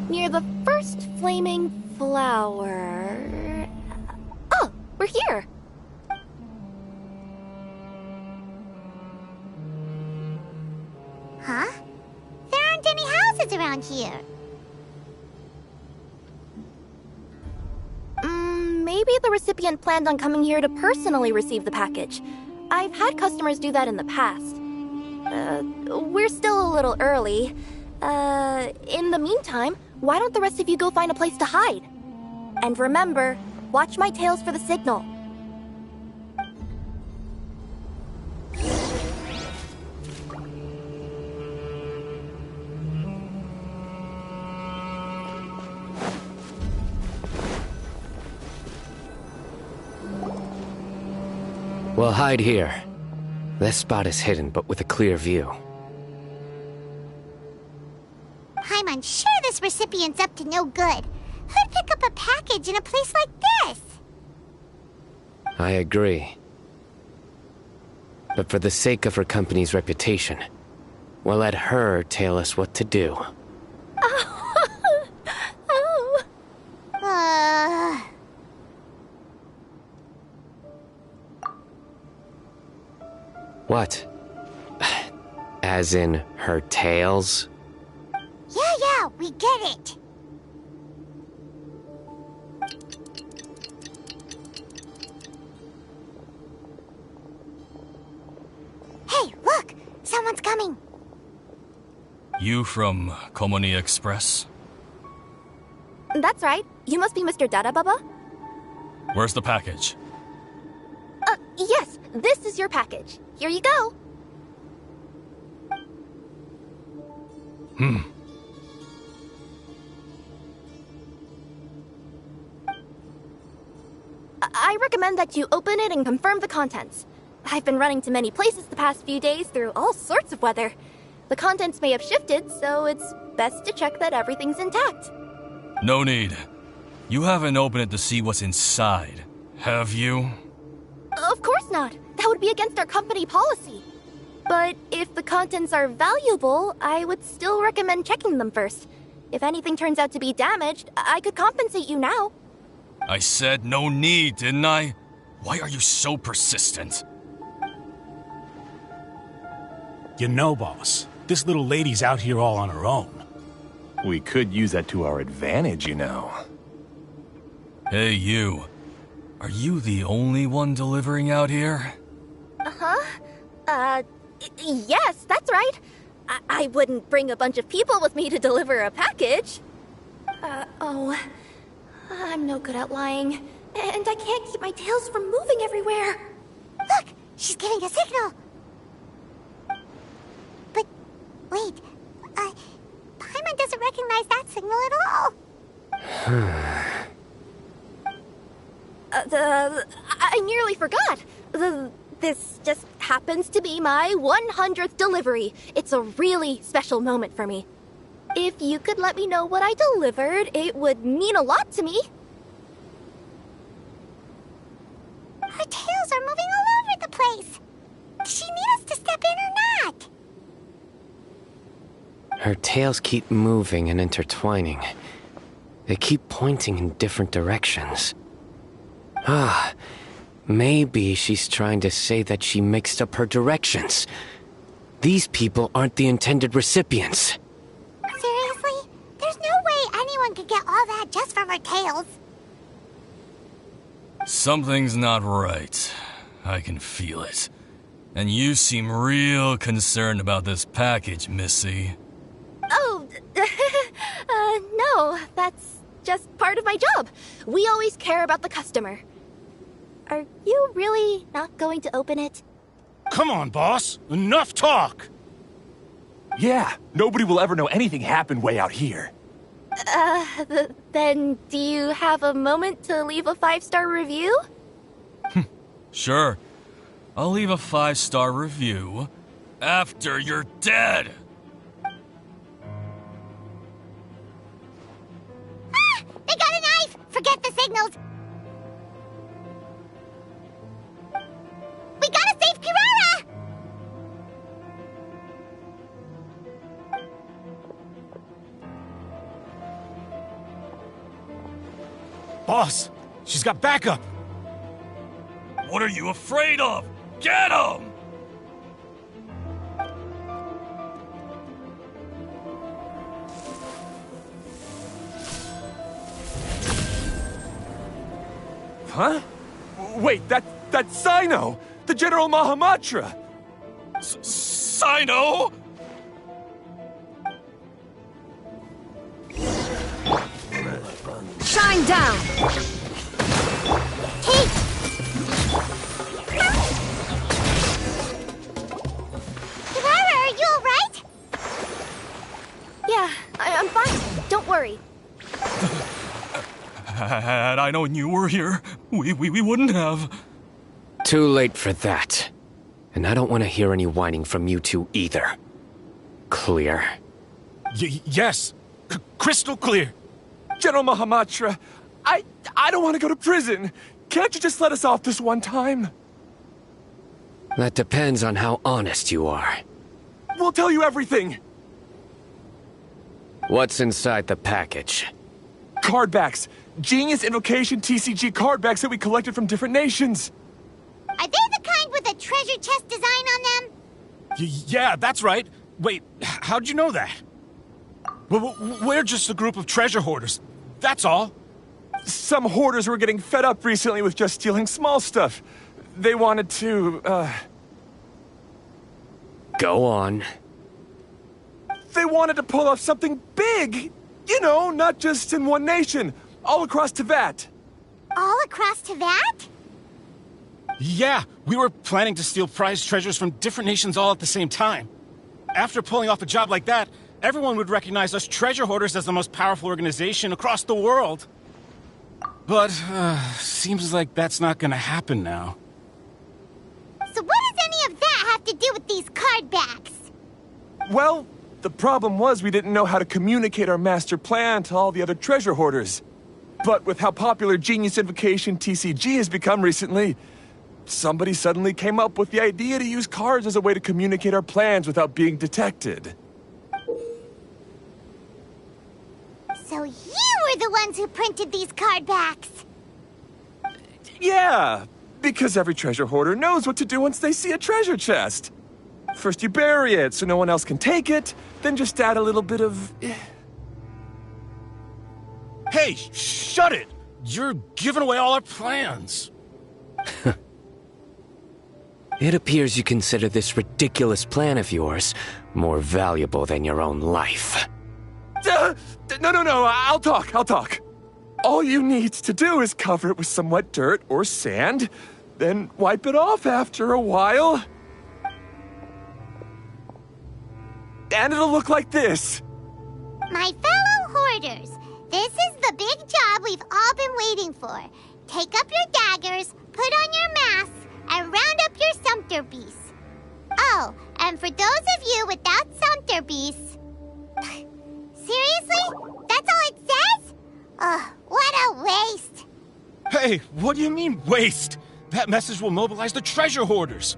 Near the first flaming flower... Oh, we're here! Huh? There aren't any houses around here. Maybe the recipient planned on coming here to personally receive the package. I've had customers do that in the past. We're still a little early. In the meantime, why don't the rest of you go find a place to hide? And remember, watch my tails for the signal. We'll hide here. This spot is hidden, but with a clear view. I'm sure this recipient's up to no good. Who'd pick up a package in a place like this? I agree. But for the sake of her company's reputation, we'll let her tell us what to do. What? As in her tails? Yeah, we get it. Hey, look! Someone's coming. You from Komoni Express? That's right. You must be Mr. Dada Baba? Where's the package? Yes, this is your package. Here you go. I recommend that you open it and confirm the contents. I've been running to many places the past few days through all sorts of weather. The contents may have shifted, so it's best to check that everything's intact. No need. You haven't opened it to see what's inside, have you? Of course not. That would be against our company policy. But if the contents are valuable, I would still recommend checking them first. If anything turns out to be damaged, I could compensate you now. I said no need, didn't I? Why are you so persistent? You know, boss, this little lady's out here all on her own. We could use that to our advantage, you know. Hey, you. Are you the only one delivering out here? Yes, that's right. I wouldn't bring a bunch of people with me to deliver a package. I'm no good at lying. And I can't keep my tails from moving everywhere. Look, she's giving a signal. But, wait, Paimon doesn't recognize that signal at all. I nearly forgot. This just happens to be my 100th delivery. It's a really special moment for me. If you could let me know what I delivered, it would mean a lot to me. Her tails are moving all over the place. Does she need us to step in or not? Her tails keep moving and intertwining. They keep pointing in different directions. Maybe she's trying to say that she mixed up her directions. These people aren't the intended recipients. Seriously? There's no way anyone could get all that just from her tails. Something's not right. I can feel it. And you seem real concerned about this package, Missy. Oh, no, that's just part of my job. We always care about the customer. Are you really not going to open it? Come on, boss. Enough talk! Yeah, nobody will ever know anything happened way out here. Then do you have a moment to leave a 5-star review? Sure. I'll leave a 5-star review after you're dead. Ah! They got a knife! Forget the signals! We gotta save Kirara! Boss, she's got backup. What are you afraid of? Get him! Huh? Wait, that's Sino! The General Mahamatra! Sino? Shine down! Kirara, are you alright? Yeah, I'm fine. Don't worry. Had I known you were here, we wouldn't have. Too late for that. And I don't want to hear any whining from you two either. Clear? Yes. Crystal clear. General Mahamatra, I don't want to go to prison. Can't you just let us off this one time? That depends on how honest you are. We'll tell you everything. What's inside the package? Card backs. Genius Invocation TCG card backs that we collected from different nations. Are they the kind with a treasure chest design on them? Yeah, that's right. Wait, how'd you know that? We're just a group of treasure hoarders. That's all. Some hoarders were getting fed up recently with just stealing small stuff. They wanted to, Go on. They wanted to pull off something big! You know, not just in one nation. All across Teyvat. All across Teyvat? Yeah, we were planning to steal prized treasures from different nations all at the same time. After pulling off a job like that, everyone would recognize us treasure hoarders as the most powerful organization across the world. But, seems like that's not gonna happen now. So what does any of that have to do with these card backs? Well, the problem was we didn't know how to communicate our master plan to all the other treasure hoarders. But with how popular Genius Invocation TCG has become recently, somebody suddenly came up with the idea to use cards as a way to communicate our plans without being detected. So you were the ones who printed these card backs? Yeah, because every treasure hoarder knows what to do once they see a treasure chest. First you bury it so no one else can take it, then just add a little bit of... Hey, shut it! You're giving away all our plans. It appears you consider this ridiculous plan of yours more valuable than your own life. No, I'll talk. All you need to do is cover it with some wet dirt or sand, then wipe it off after a while. And it'll look like this. My fellow hoarders, this is the big job we've all been waiting for. Take up your daggers, put on your masks, and round up your sumpter beasts. Oh, and for those of you without sumpter beasts... Seriously? That's all it says? Ugh, what a waste. Hey, what do you mean, waste? That message will mobilize the treasure hoarders.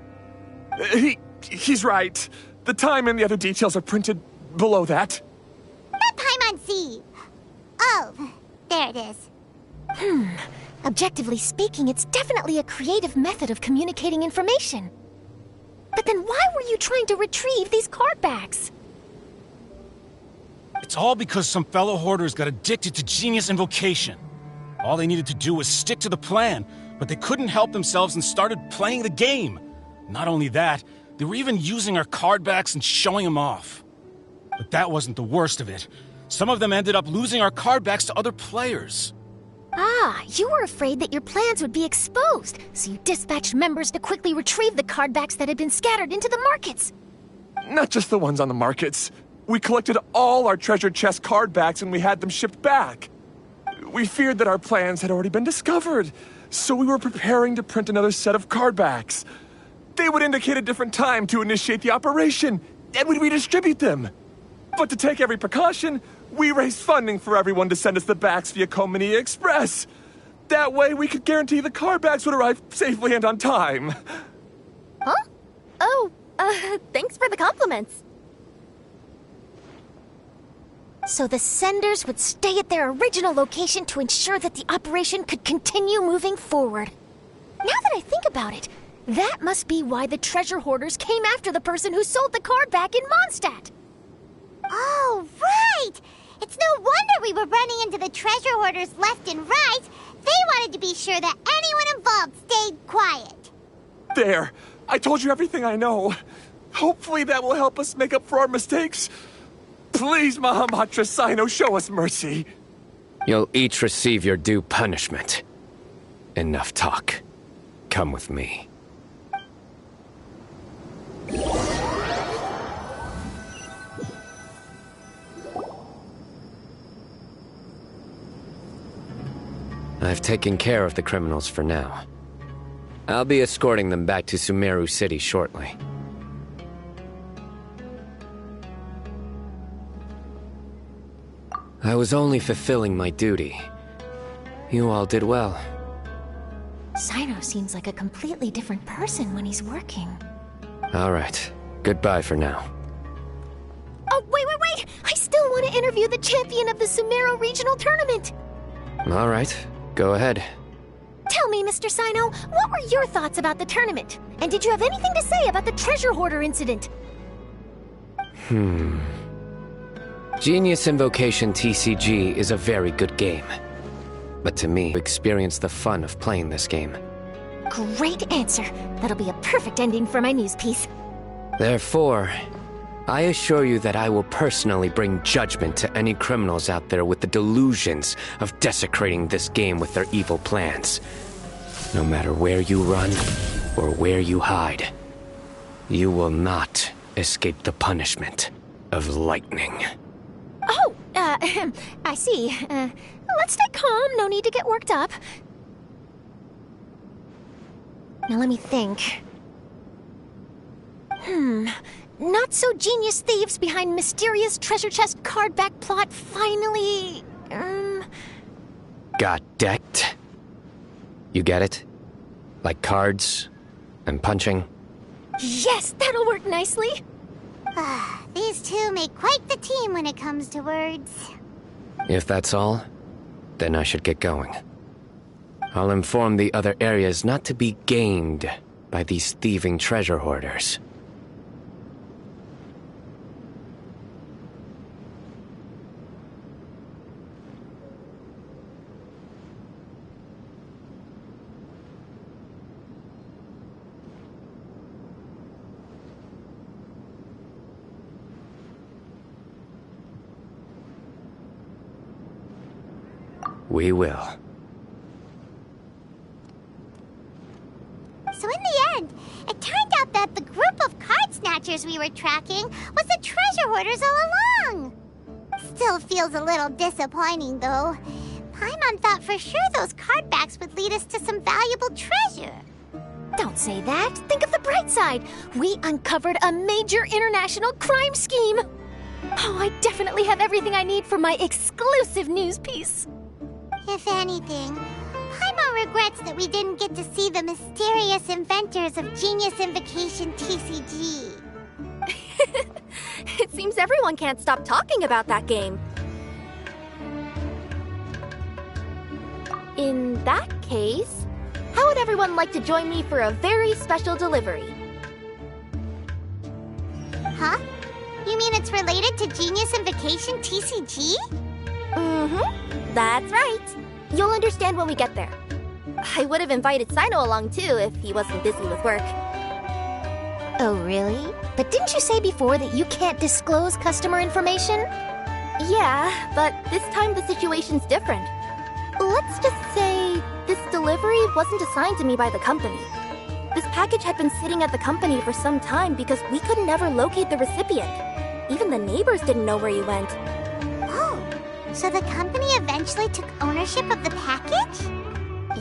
He's right. The time and the other details are printed below that. Not Paimon-si. Oh, there it is. Objectively speaking, it's definitely a creative method of communicating information. But then why were you trying to retrieve these card backs? It's all because some fellow hoarders got addicted to Genius Invocation. All they needed to do was stick to the plan, but they couldn't help themselves and started playing the game. Not only that, they were even using our card backs and showing them off. But that wasn't the worst of it. Some of them ended up losing our card backs to other players. Ah, you were afraid that your plans would be exposed, so you dispatched members to quickly retrieve the card backs that had been scattered into the markets. Not just the ones on the markets. We collected all our treasure chest card backs and we had them shipped back. We feared that our plans had already been discovered, so we were preparing to print another set of card backs. They would indicate a different time to initiate the operation, and we'd redistribute them. But to take every precaution, we raised funding for everyone to send us the backs via Komini Express. That way we could guarantee the card backs would arrive safely and on time. Huh? Oh, thanks for the compliments. So the senders would stay at their original location to ensure that the operation could continue moving forward. Now that I think about it, that must be why the treasure hoarders came after the person who sold the card back in Mondstadt. Oh, right! It's no wonder we were running into the treasure hoarders left and right. They wanted to be sure that anyone involved stayed quiet. There! I told you everything I know. Hopefully that will help us make up for our mistakes. Please, Mahamatra Sino, show us mercy. You'll each receive your due punishment. Enough talk. Come with me. I've taken care of the criminals for now. I'll be escorting them back to Sumeru City shortly. I was only fulfilling my duty. You all did well. Sino seems like a completely different person when he's working. All right. Goodbye for now. Oh, wait! I still want to interview the champion of the Sumeru Regional Tournament! All right. Go ahead. Tell me, Mr. Sino, what were your thoughts about the tournament? And did you have anything to say about the treasure hoarder incident? Genius Invocation TCG is a very good game. But to me, experience the fun of playing this game. Great answer. That'll be a perfect ending for my news piece. Therefore, I assure you that I will personally bring judgment to any criminals out there with the delusions of desecrating this game with their evil plans. No matter where you run or where you hide, you will not escape the punishment of lightning. Oh, I see. Let's stay calm, no need to get worked up. Now let me think. Not-so-genius thieves behind mysterious treasure chest card back plot finally... Got decked? You get it? Like cards and punching? Yes, that'll work nicely. These two make quite the team when it comes to words. If that's all, then I should get going. I'll inform the other areas not to be gamed by these thieving treasure hoarders. We will. So in the end, it turned out that the group of card snatchers we were tracking was the treasure hoarders all along. Still feels a little disappointing, though. Paimon thought for sure those card backs would lead us to some valuable treasure. Don't say that. Think of the bright side. We uncovered a major international crime scheme. Oh, I definitely have everything I need for my exclusive news piece. If anything, Paimon regrets that we didn't get to see the mysterious inventors of Genius Invocation TCG. It seems everyone can't stop talking about that game. In that case, how would everyone like to join me for a very special delivery? Huh? You mean it's related to Genius Invocation TCG? That's right. You'll understand when we get there. I would have invited Sino along too if he wasn't busy with work. Oh, really? But didn't you say before that you can't disclose customer information? Yeah, but this time the situation's different. Let's just say this delivery wasn't assigned to me by the company. This package had been sitting at the company for some time because we could never locate the recipient. Even the neighbors didn't know where he went. Oh, so the company eventually took ownership of the package?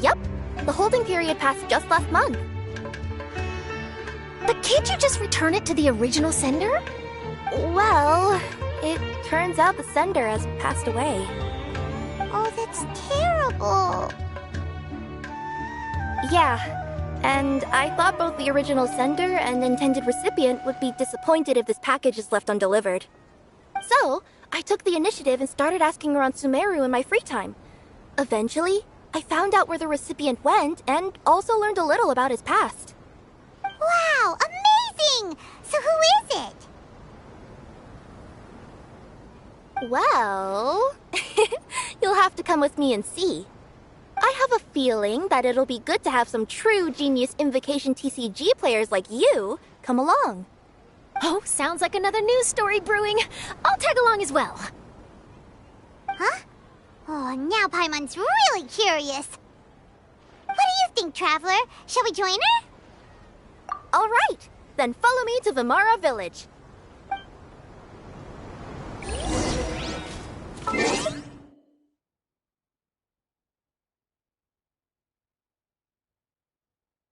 Yep. The holding period passed just last month. But can't you just return it to the original sender? Well, it turns out the sender has passed away. Oh, that's terrible. Yeah, and I thought both the original sender and intended recipient would be disappointed if this package is left undelivered. So, I took the initiative and started asking around Sumeru in my free time. Eventually, I found out where the recipient went and also learned a little about his past. Wow, amazing! So who is it? Well, you'll have to come with me and see. I have a feeling that it'll be good to have some true Genius Invocation TCG players like you come along. Oh, sounds like another news story brewing. I'll tag along as well. Huh? Oh, now Paimon's really curious. What do you think, Traveler? Shall we join her? All right, then follow me to Vimara Village.